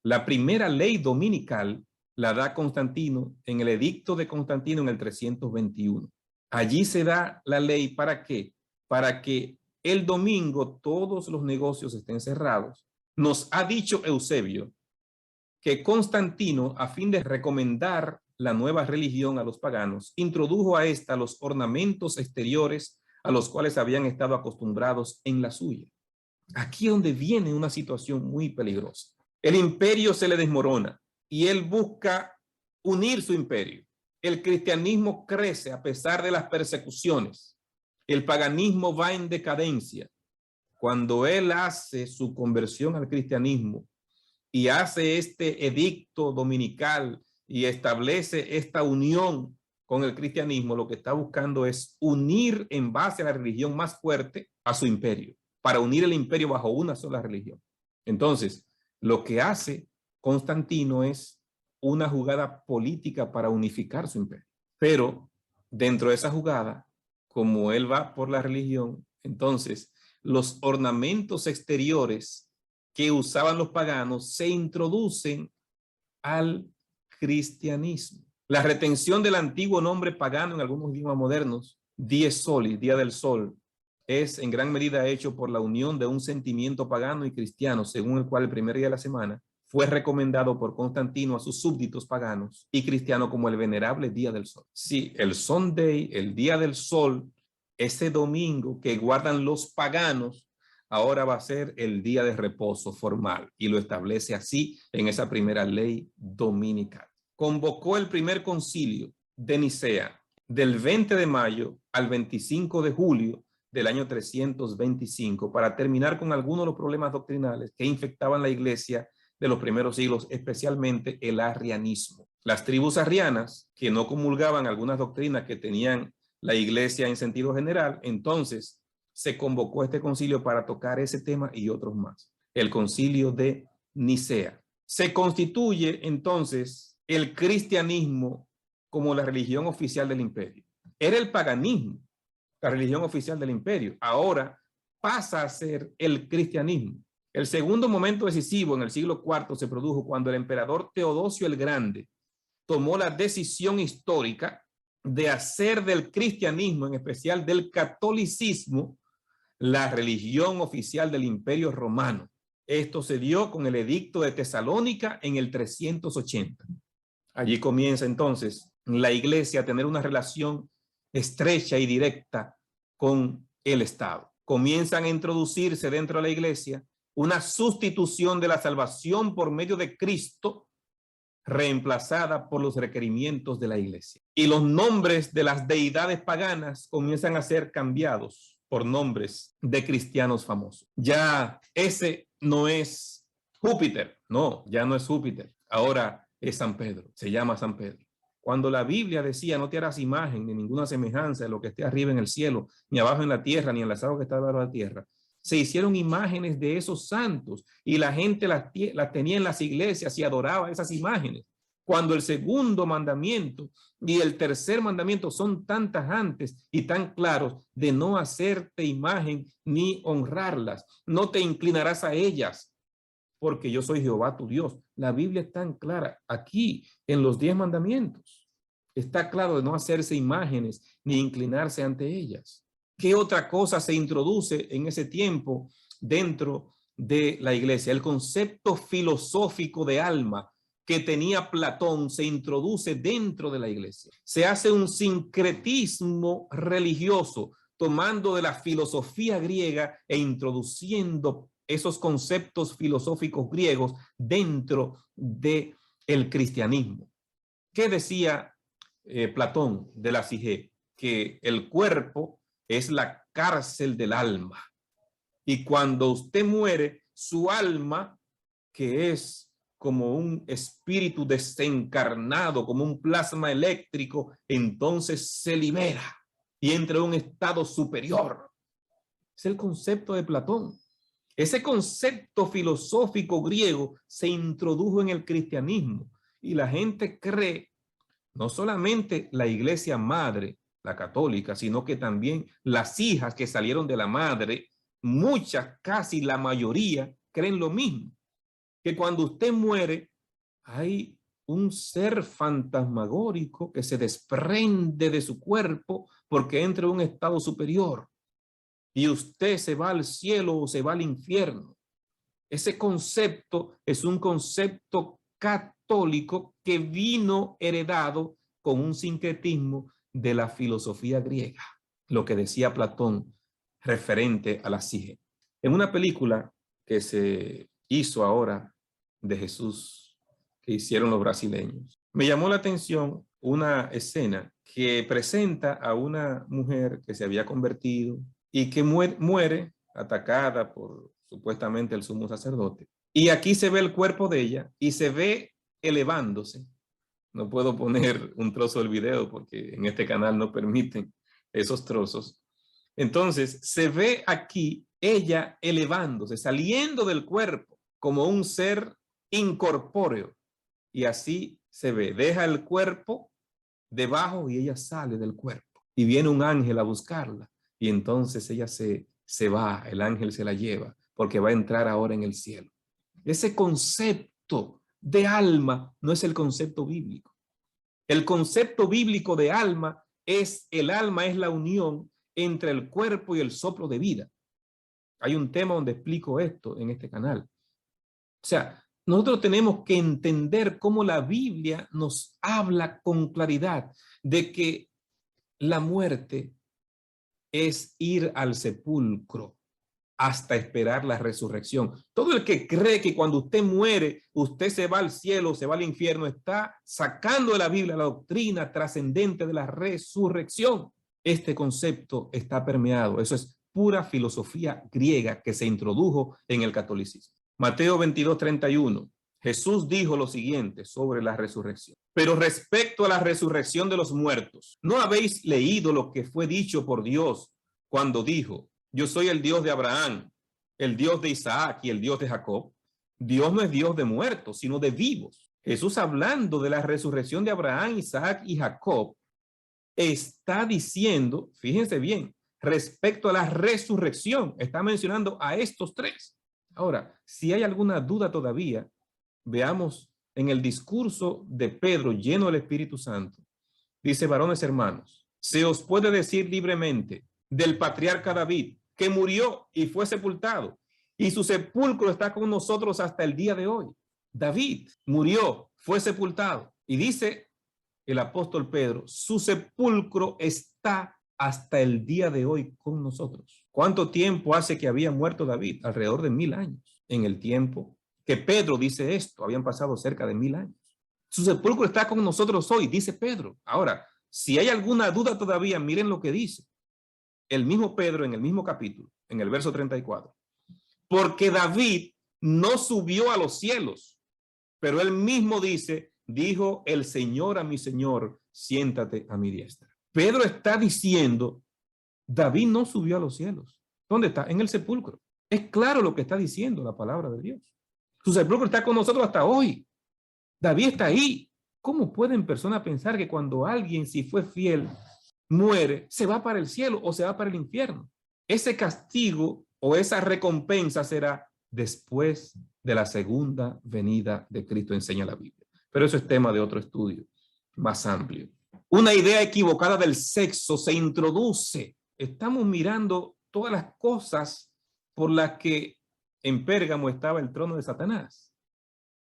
La primera ley dominical la da Constantino en el edicto de Constantino en el 321. Allí se da la ley ¿para qué? Para que el domingo todos los negocios estén cerrados. Nos ha dicho Eusebio que Constantino, a fin de recomendar la nueva religión a los paganos, introdujo a esta los ornamentos exteriores a los cuales habían estado acostumbrados en la suya. Aquí es donde viene una situación muy peligrosa. El imperio se le desmorona y él busca unir su imperio. El cristianismo crece a pesar de las persecuciones. El paganismo va en decadencia. Cuando él hace su conversión al cristianismo y hace este edicto dominical y establece esta unión con el cristianismo, lo que está buscando es unir en base a la religión más fuerte a su imperio, para unir el imperio bajo una sola religión. Entonces, lo que hace Constantino es una jugada política para unificar su imperio. Pero dentro de esa jugada, como él va por la religión, entonces los ornamentos exteriores que usaban los paganos se introducen al cristianismo. La retención del antiguo nombre pagano en algunos idiomas modernos, dies soli, día del sol, es en gran medida hecho por la unión de un sentimiento pagano y cristiano, según el cual el primer día de la semana fue recomendado por Constantino a sus súbditos paganos y cristianos como el venerable día del sol. Sí, el Sunday, el día del sol, ese domingo que guardan los paganos, ahora va a ser el día de reposo formal y lo establece así en esa primera ley dominical. Convocó el primer concilio de Nicea del 20 de mayo al 25 de julio del año 325 para terminar con algunos de los problemas doctrinales que infectaban la iglesia de los primeros siglos, especialmente el arrianismo. Las tribus arrianas que no comulgaban algunas doctrinas que tenían la iglesia en sentido general, entonces se convocó este concilio para tocar ese tema y otros más. El concilio de Nicea. Se constituye entonces el cristianismo como la religión oficial del imperio. Era el paganismo la religión oficial del imperio. Ahora pasa a ser el cristianismo. El segundo momento decisivo en el siglo IV se produjo cuando el emperador Teodosio el Grande tomó la decisión histórica de hacer del cristianismo, en especial del catolicismo, la religión oficial del Imperio Romano. Esto se dio con el edicto de Tesalónica en el 380. Allí comienza entonces la iglesia a tener una relación estrecha y directa con el Estado. Comienzan a introducirse dentro de la iglesia una sustitución de la salvación por medio de Cristo, reemplazada por los requerimientos de la iglesia. Y los nombres de las deidades paganas comienzan a ser cambiados por nombres de cristianos famosos. Ya ese no es Júpiter, no, ya no es Júpiter. Ahora es San Pedro, se llama San Pedro. Cuando la Biblia decía no te harás imagen ni ninguna semejanza de lo que esté arriba en el cielo, ni abajo en la tierra, ni en las aguas que está debajo de la tierra, se hicieron imágenes de esos santos y la gente las tenía en las iglesias y adoraba esas imágenes. Cuando el segundo mandamiento y el tercer mandamiento son tan tajantes y tan claros de no hacerte imagen ni honrarlas, no te inclinarás a ellas, porque yo soy Jehová tu Dios. La Biblia es tan clara aquí en los 10 mandamientos. Está claro de no hacerse imágenes ni inclinarse ante ellas. ¿Qué otra cosa se introduce en ese tiempo dentro de la iglesia? El concepto filosófico de alma que tenía Platón se introduce dentro de la iglesia. Se hace un sincretismo religioso, tomando de la filosofía griega e introduciendo esos conceptos filosóficos griegos dentro del cristianismo. ¿Qué decía Platón de la Psique? Que el cuerpo es la cárcel del alma. Y cuando usted muere, su alma, que es como un espíritu desencarnado, como un plasma eléctrico, entonces se libera y entra en un estado superior. Es el concepto de Platón. Ese concepto filosófico griego se introdujo en el cristianismo y la gente cree No solamente la iglesia madre, la católica, sino que también las hijas que salieron de la madre, muchas, casi la mayoría, creen lo mismo, que cuando usted muere, hay un ser fantasmagórico que se desprende de su cuerpo porque entra en un estado superior y usted se va al cielo o se va al infierno. Ese concepto es un concepto católico que vino heredado con un sincretismo de la filosofía griega, lo que decía Platón referente a la psique. En una película que se hizo ahora de Jesús, que hicieron los brasileños, me llamó la atención una escena que presenta a una mujer que se había convertido y que muere atacada por supuestamente el sumo sacerdote. Y aquí se ve el cuerpo de ella y se ve elevándose. No puedo poner un trozo del video porque en este canal no permiten esos trozos. Entonces se ve aquí ella elevándose, saliendo del cuerpo como un ser incorpóreo. Y así se ve, deja el cuerpo debajo y ella sale del cuerpo. Y viene un ángel a buscarla. Y entonces ella se va, el ángel se la lleva, porque va a entrar ahora en el cielo. Ese concepto de alma no es el concepto bíblico. El concepto bíblico de alma es, el alma es la unión entre el cuerpo y el soplo de vida. Hay un tema donde explico esto en este canal. O sea, nosotros tenemos que entender cómo la Biblia nos habla con claridad de que la muerte es ir al sepulcro hasta esperar la resurrección. Todo el que cree que cuando usted muere, usted se va al cielo, se va al infierno, está sacando de la Biblia la doctrina trascendente de la resurrección. Este concepto está permeado. Eso es pura filosofía griega que se introdujo en el catolicismo. Mateo 22:31. Jesús dijo lo siguiente sobre la resurrección. Pero respecto a la resurrección de los muertos, ¿no habéis leído lo que fue dicho por Dios cuando dijo: yo soy el Dios de Abraham, el Dios de Isaac y el Dios de Jacob? Dios no es Dios de muertos, sino de vivos. Jesús, hablando de la resurrección de Abraham, Isaac y Jacob, está diciendo, fíjense bien, respecto a la resurrección, está mencionando a estos tres. Ahora, si hay alguna duda todavía, veamos en el discurso de Pedro lleno del Espíritu Santo. Dice: varones hermanos, se os puede decir libremente del patriarca David, que murió y fue sepultado, y su sepulcro está con nosotros hasta el día de hoy. David murió, fue sepultado, y dice el apóstol Pedro, su sepulcro está hasta el día de hoy con nosotros. ¿Cuánto tiempo hace que había muerto David? Alrededor de 1000 años. En el tiempo que Pedro dice esto, habían pasado cerca de 1000 años. Su sepulcro está con nosotros hoy, dice Pedro. Ahora, si hay alguna duda todavía, miren lo que dice el mismo Pedro en el mismo capítulo, en el verso 34. Porque David no subió a los cielos, pero él mismo dice: dijo el Señor a mi Señor, siéntate a mi diestra. Pedro está diciendo: David no subió a los cielos. ¿Dónde está? En el sepulcro. Es claro lo que está diciendo la palabra de Dios. Su sepulcro está con nosotros hasta hoy. David está ahí. ¿Cómo pueden personas pensar que cuando alguien, si fue fiel, muere, se va para el cielo o se va para el infierno? Ese castigo o esa recompensa será después de la segunda venida de Cristo, enseña la Biblia. Pero eso es tema de otro estudio más amplio. Una idea equivocada del sexo se introduce. Estamos mirando todas las cosas por las que en Pérgamo estaba el trono de Satanás.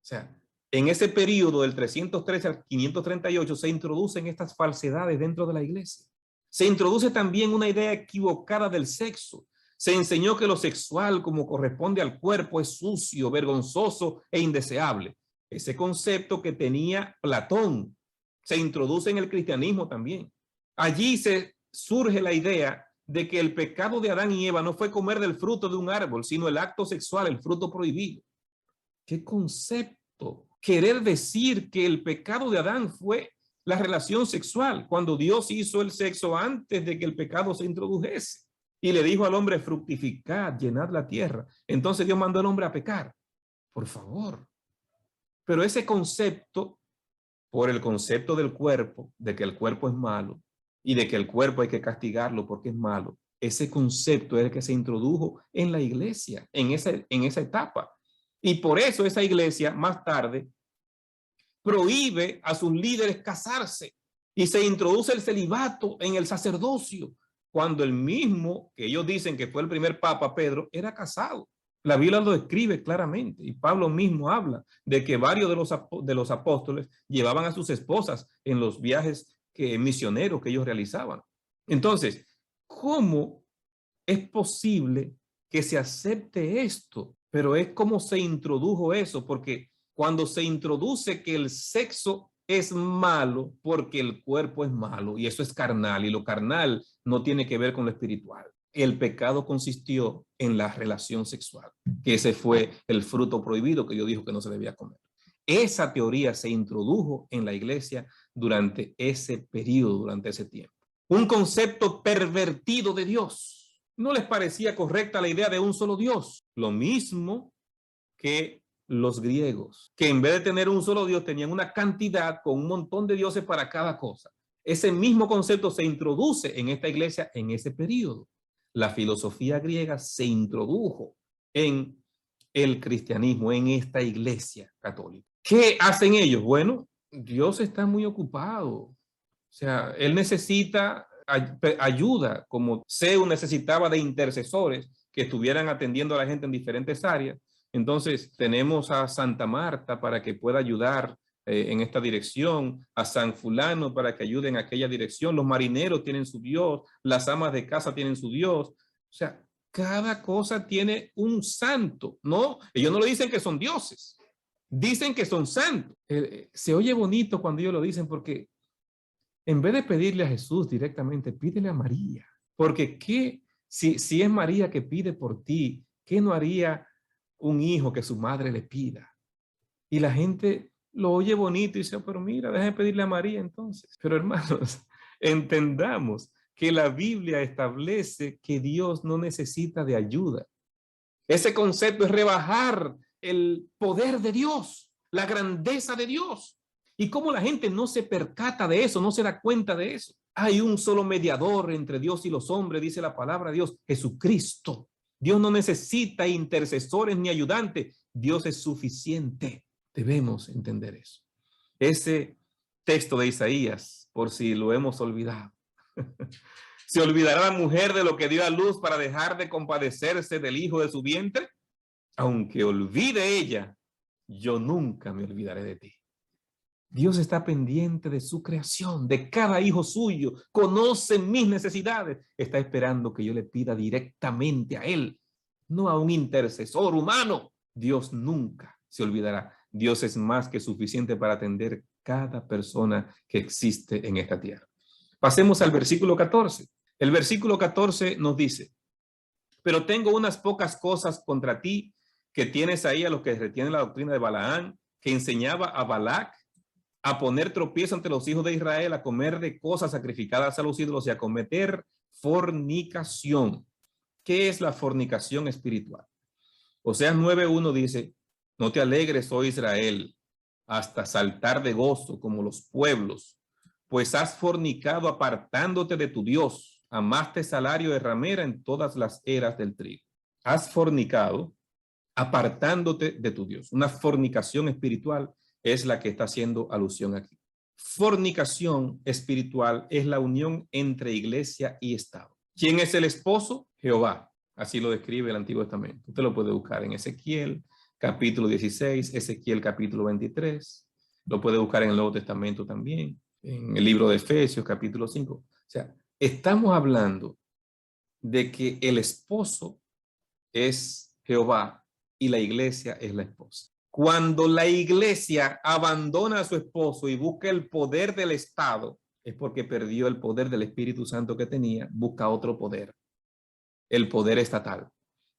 O sea, en ese periodo del 313 al 538 se introducen estas falsedades dentro de la iglesia. Se introduce también una idea equivocada del sexo. Se enseñó que lo sexual, como corresponde al cuerpo, es sucio, vergonzoso e indeseable. Ese concepto que tenía Platón se introduce en el cristianismo también. Allí surge la idea de que el pecado de Adán y Eva no fue comer del fruto de un árbol, sino el acto sexual, el fruto prohibido. ¿Qué concepto? Querer decir que el pecado de Adán fue la relación sexual, cuando Dios hizo el sexo antes de que el pecado se introdujese. Y le dijo al hombre: fructificad, llenad la tierra. Entonces Dios mandó al hombre a pecar. Por favor. Pero ese concepto por el concepto del cuerpo, de que el cuerpo es malo y de que el cuerpo hay que castigarlo porque es malo. Ese concepto es el que se introdujo en la iglesia, en esa etapa. Y por eso esa iglesia más tarde prohíbe a sus líderes casarse y se introduce el celibato en el sacerdocio, cuando el mismo que ellos dicen que fue el primer papa, Pedro, era casado. La Biblia lo describe claramente y Pablo mismo habla de que varios de los apóstoles llevaban a sus esposas en los viajes misioneros que ellos realizaban. Entonces, ¿cómo es posible que se acepte esto? Pero es como se introdujo eso, porque cuando se introduce que el sexo es malo porque el cuerpo es malo y eso es carnal y lo carnal no tiene que ver con lo espiritual. El pecado consistió en la relación sexual, que ese fue el fruto prohibido que Dios dijo que no se debía comer. Esa teoría se introdujo en la iglesia durante ese periodo, durante ese tiempo. Un concepto pervertido de Dios. No les parecía correcta la idea de un solo Dios. Lo mismo que los griegos, que en vez de tener un solo Dios, tenían una cantidad con un montón de dioses para cada cosa. Ese mismo concepto se introduce en esta iglesia en ese periodo. La filosofía griega se introdujo en el cristianismo, en esta iglesia católica. ¿Qué hacen ellos? Bueno, Dios está muy ocupado. O sea, Él necesita ayuda, como Zeus necesitaba de intercesores que estuvieran atendiendo a la gente en diferentes áreas. Entonces tenemos a Santa Marta para que pueda ayudar en esta dirección, a San Fulano para que ayude en aquella dirección, los marineros tienen su Dios, las amas de casa tienen su Dios. O sea, cada cosa tiene un santo, ¿no? Ellos no lo dicen que son dioses, dicen que son santos. Se oye bonito cuando ellos lo dicen porque en vez de pedirle a Jesús directamente, pídele a María. Porque si es María que pide por ti, ¿qué no haría un hijo que su madre le pida? Y la gente lo oye bonito y dice, oh, pero mira, déjame pedirle a María entonces. Pero hermanos, entendamos que la Biblia establece que Dios no necesita de ayuda. Ese concepto es rebajar el poder de Dios, la grandeza de Dios. ¿Y cómo la gente no se percata de eso, no se da cuenta de eso? Hay un solo mediador entre Dios y los hombres, dice la palabra de Dios, Jesucristo. Dios no necesita intercesores ni ayudantes. Dios es suficiente. Debemos entender eso. Ese texto de Isaías, por si lo hemos olvidado. ¿Se olvidará la mujer de lo que dio a luz para dejar de compadecerse del hijo de su vientre? Aunque olvide ella, yo nunca me olvidaré de ti. Dios está pendiente de su creación, de cada hijo suyo, conoce mis necesidades, está esperando que yo le pida directamente a Él, no a un intercesor humano. Dios nunca se olvidará. Dios es más que suficiente para atender cada persona que existe en esta tierra. Pasemos al versículo 14. El versículo 14 nos dice, pero tengo unas pocas cosas contra ti que tienes ahí a los que retienen la doctrina de Balaán, que enseñaba a Balac a poner tropiezo ante los hijos de Israel, a comer de cosas sacrificadas a los ídolos y a cometer fornicación. ¿Qué es la fornicación espiritual? Oseas 9:1 dice, no te alegres, oh Israel, hasta saltar de gozo como los pueblos, pues has fornicado apartándote de tu Dios, amaste salario de ramera en todas las eras del trigo. Has fornicado apartándote de tu Dios. Una fornicación espiritual es la que está haciendo alusión aquí. Fornicación espiritual es la unión entre iglesia y Estado. ¿Quién es el esposo? Jehová. Así lo describe el Antiguo Testamento. Usted lo puede buscar en Ezequiel, capítulo 16, Ezequiel, capítulo 23. Lo puede buscar en el Nuevo Testamento también, en el libro de Efesios, capítulo 5. O sea, estamos hablando de que el esposo es Jehová y la iglesia es la esposa. Cuando la iglesia abandona a su esposo y busca el poder del Estado, es porque perdió el poder del Espíritu Santo que tenía, busca otro poder, el poder estatal.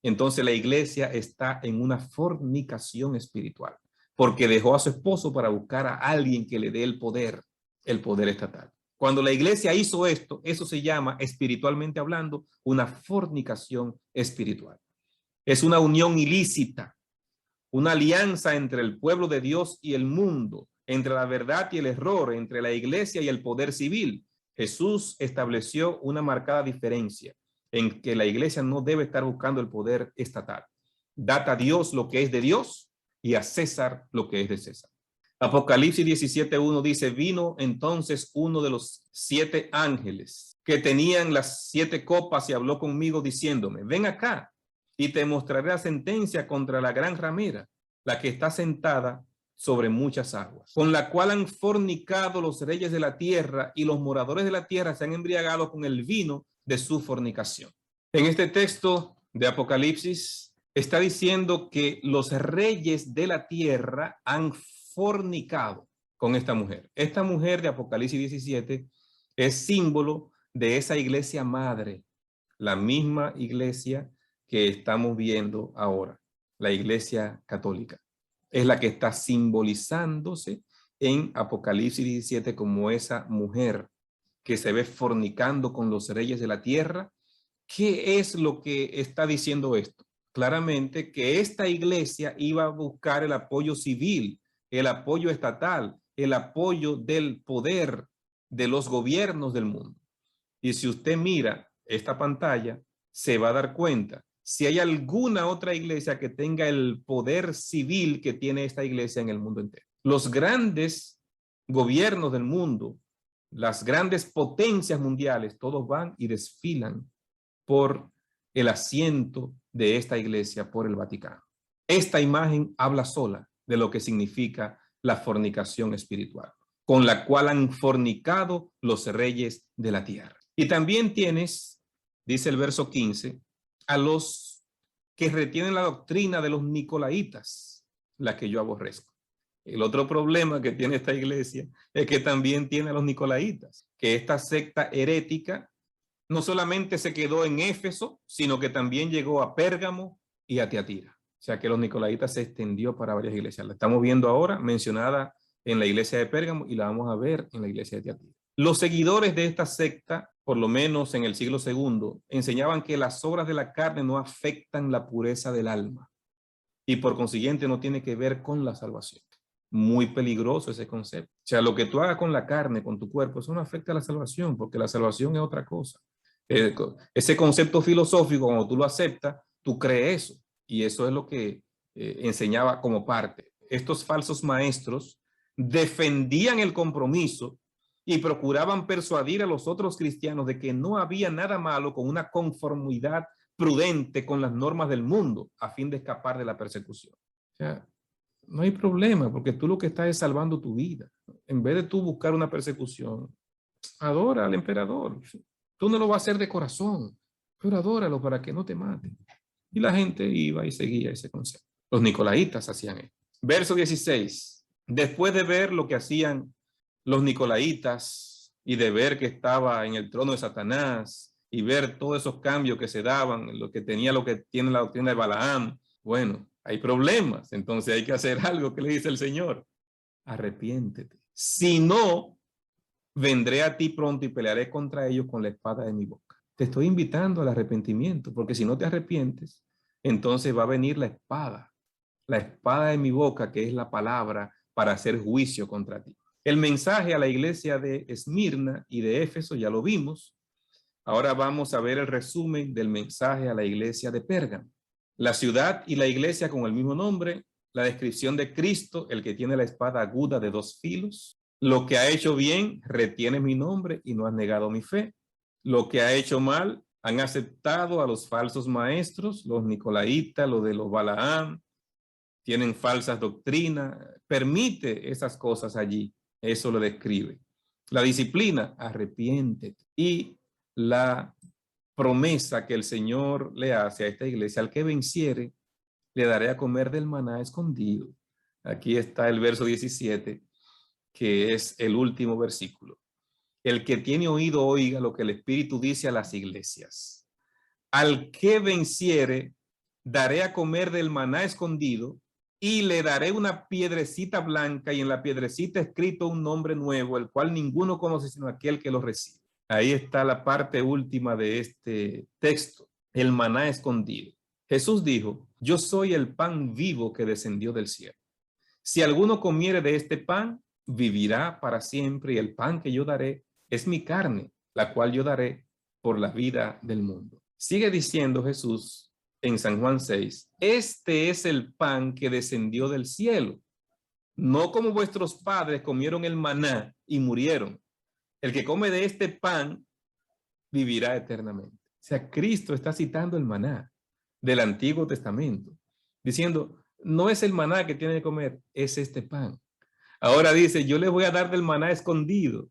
Entonces la iglesia está en una fornicación espiritual, porque dejó a su esposo para buscar a alguien que le dé el poder estatal. Cuando la iglesia hizo esto, eso se llama, espiritualmente hablando, una fornicación espiritual. Es una unión ilícita, una alianza entre el pueblo de Dios y el mundo, entre la verdad y el error, entre la iglesia y el poder civil. Jesús estableció una marcada diferencia en que la iglesia no debe estar buscando el poder estatal. Dad a Dios lo que es de Dios y a César lo que es de César. Apocalipsis 17:1 dice, vino entonces uno de los 7 ángeles que tenían las 7 copas y habló conmigo diciéndome, ven acá y te mostraré la sentencia contra la gran ramera, la que está sentada sobre muchas aguas, con la cual han fornicado los reyes de la tierra y los moradores de la tierra se han embriagado con el vino de su fornicación. En este texto de Apocalipsis está diciendo que los reyes de la tierra han fornicado con esta mujer. Esta mujer de Apocalipsis 17 es símbolo de esa iglesia madre, la misma iglesia que estamos viendo ahora, la iglesia católica. Es la que está simbolizándose en Apocalipsis 17 como esa mujer que se ve fornicando con los reyes de la tierra. ¿Qué es lo que está diciendo esto? Claramente que esta iglesia iba a buscar el apoyo civil, el apoyo estatal, el apoyo del poder de los gobiernos del mundo. Y si usted mira esta pantalla, se va a dar cuenta si hay alguna otra iglesia que tenga el poder civil que tiene esta iglesia en el mundo entero. Los grandes gobiernos del mundo, las grandes potencias mundiales, todos van y desfilan por el asiento de esta iglesia, por el Vaticano. Esta imagen habla sola de lo que significa la fornicación espiritual, con la cual han fornicado los reyes de la tierra. Y también tienes, dice el verso 15, a los que retienen la doctrina de los nicolaitas, la que yo aborrezco. El otro problema que tiene esta iglesia es que también tiene a los nicolaitas, que esta secta herética no solamente se quedó en Éfeso, sino que también llegó a Pérgamo y a Tiatira. O sea que los nicolaitas se extendió para varias iglesias. La estamos viendo ahora mencionada en la iglesia de Pérgamo y la vamos a ver en la iglesia de Tiatira. Los seguidores de esta secta, por lo menos en el siglo II, enseñaban que las obras de la carne no afectan la pureza del alma y por consiguiente no tiene que ver con la salvación. Muy peligroso ese concepto. O sea, lo que tú hagas con la carne, con tu cuerpo, eso no afecta a la salvación, porque la salvación es otra cosa. Ese concepto filosófico, cuando tú lo aceptas, tú crees eso. Y eso es lo que enseñaba como parte. Estos falsos maestros defendían el compromiso y procuraban persuadir a los otros cristianos de que no había nada malo con una conformidad prudente con las normas del mundo a fin de escapar de la persecución. O sea, no hay problema porque tú lo que estás es salvando tu vida. En vez de tú buscar una persecución, adora al emperador. Tú no lo vas a hacer de corazón, pero adóralo para que no te maten. Y la gente iba y seguía ese concepto. Los nicolaitas hacían esto. Verso 16. Después de ver lo que hacían los nicolaitas y de ver que estaba en el trono de Satanás y ver todos esos cambios que se daban, lo que tiene la doctrina de Balaam, bueno, hay problemas. Entonces hay que hacer algo. ¿Qué le dice el Señor? Arrepiéntete. Si no, vendré a ti pronto y pelearé contra ellos con la espada de mi boca. Te estoy invitando al arrepentimiento, porque si no te arrepientes, entonces va a venir la espada de mi boca, que es la palabra para hacer juicio contra ti. El mensaje a la iglesia de Esmirna y de Éfeso ya lo vimos. Ahora vamos a ver el resumen del mensaje a la iglesia de Pérgamo. La ciudad y la iglesia con el mismo nombre, la descripción de Cristo, el que tiene la espada aguda de 2 filos. Lo que ha hecho bien, retiene mi nombre y no has negado mi fe. Lo que ha hecho mal, han aceptado a los falsos maestros, los nicolaitas, los de los Balaam, tienen falsas doctrinas, permite esas cosas allí. Eso lo describe. La disciplina, arrepiéntete. Y la promesa que el Señor le hace a esta iglesia, al que venciere, le daré a comer del maná escondido. Aquí está el verso 17, que es el último versículo. El que tiene oído, oiga lo que el Espíritu dice a las iglesias. Al que venciere, daré a comer del maná escondido y le daré una piedrecita blanca y en la piedrecita escrito un nombre nuevo, el cual ninguno conoce sino aquel que lo recibe. Ahí está la parte última de este texto, el maná escondido. Jesús dijo, yo soy el pan vivo que descendió del cielo. Si alguno comiere de este pan, vivirá para siempre y el pan que yo daré es mi carne, la cual yo daré por la vida del mundo. Sigue diciendo Jesús en San Juan 6, este es el pan que descendió del cielo, no como vuestros padres comieron el maná y murieron. El que come de este pan vivirá eternamente. O sea, Cristo está citando el maná del Antiguo Testamento, diciendo, no es el maná que tiene que comer, es este pan. Ahora dice, yo les voy a dar del maná escondido.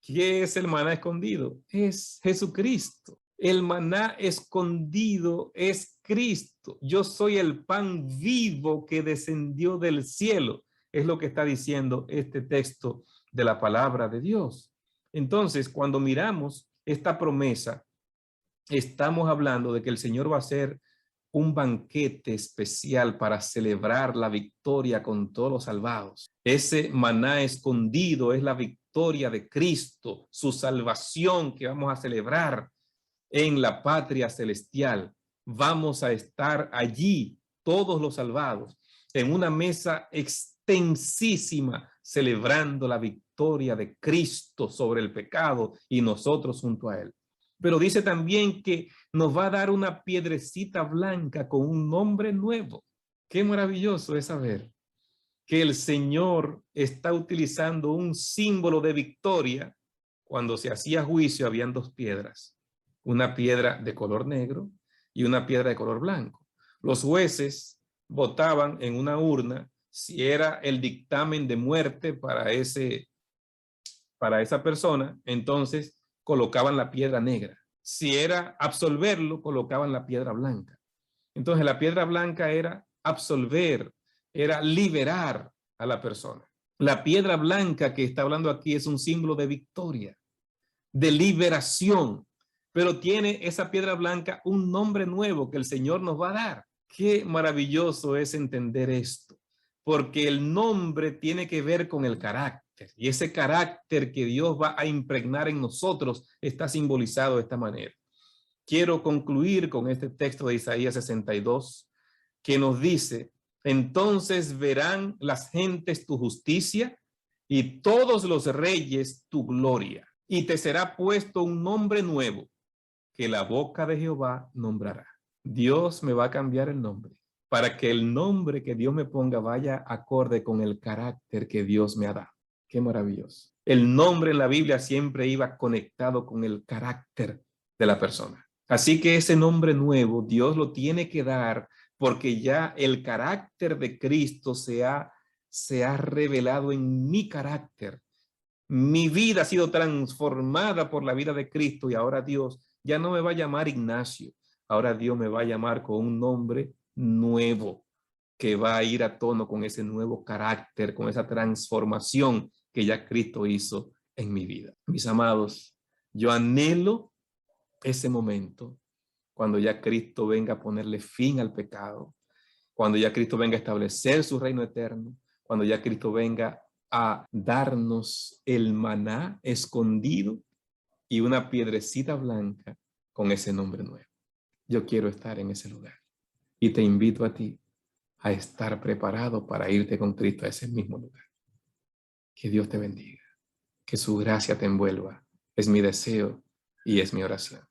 ¿Qué es el maná escondido? Es Jesucristo. El maná escondido es Cristo. Yo soy el pan vivo que descendió del cielo. Es lo que está diciendo este texto de la palabra de Dios. Entonces, cuando miramos esta promesa, estamos hablando de que el Señor va a hacer un banquete especial para celebrar la victoria con todos los salvados. Ese maná escondido es la victoria de Cristo, su salvación que vamos a celebrar en la patria celestial. Vamos a estar allí, todos los salvados, en una mesa extensísima, celebrando la victoria de Cristo sobre el pecado y nosotros junto a él. Pero dice también que nos va a dar una piedrecita blanca con un nombre nuevo. Qué maravilloso es saber que el Señor está utilizando un símbolo de victoria. Cuando se hacía juicio habían dos piedras, una piedra de color negro y una piedra de color blanco. Los jueces votaban en una urna si era el dictamen de muerte para esa persona, entonces colocaban la piedra negra. Si era absolverlo, colocaban la piedra blanca. Entonces la piedra blanca era absolver, era liberar a la persona. La piedra blanca que está hablando aquí es un símbolo de victoria, de liberación, pero tiene esa piedra blanca un nombre nuevo que el Señor nos va a dar. Qué maravilloso es entender esto, porque el nombre tiene que ver con el carácter. Y ese carácter que Dios va a impregnar en nosotros está simbolizado de esta manera. Quiero concluir con este texto de Isaías 62, que nos dice, entonces verán las gentes tu justicia y todos los reyes tu gloria. Y te será puesto un nombre nuevo que la boca de Jehová nombrará. Dios me va a cambiar el nombre para que el nombre que Dios me ponga vaya acorde con el carácter que Dios me ha dado. Qué maravilloso. El nombre en la Biblia siempre iba conectado con el carácter de la persona. Así que ese nombre nuevo Dios lo tiene que dar porque ya el carácter de Cristo se ha revelado en mi carácter. Mi vida ha sido transformada por la vida de Cristo y ahora Dios ya no me va a llamar Ignacio. Ahora Dios me va a llamar con un nombre nuevo que va a ir a tono con ese nuevo carácter, con esa transformación que ya Cristo hizo en mi vida. Mis amados, yo anhelo ese momento cuando ya Cristo venga a ponerle fin al pecado, cuando ya Cristo venga a establecer su reino eterno, cuando ya Cristo venga a darnos el maná escondido y una piedrecita blanca con ese nombre nuevo. Yo quiero estar en ese lugar y te invito a ti a estar preparado para irte con Cristo a ese mismo lugar. Que Dios te bendiga, que su gracia te envuelva. Es mi deseo y es mi oración.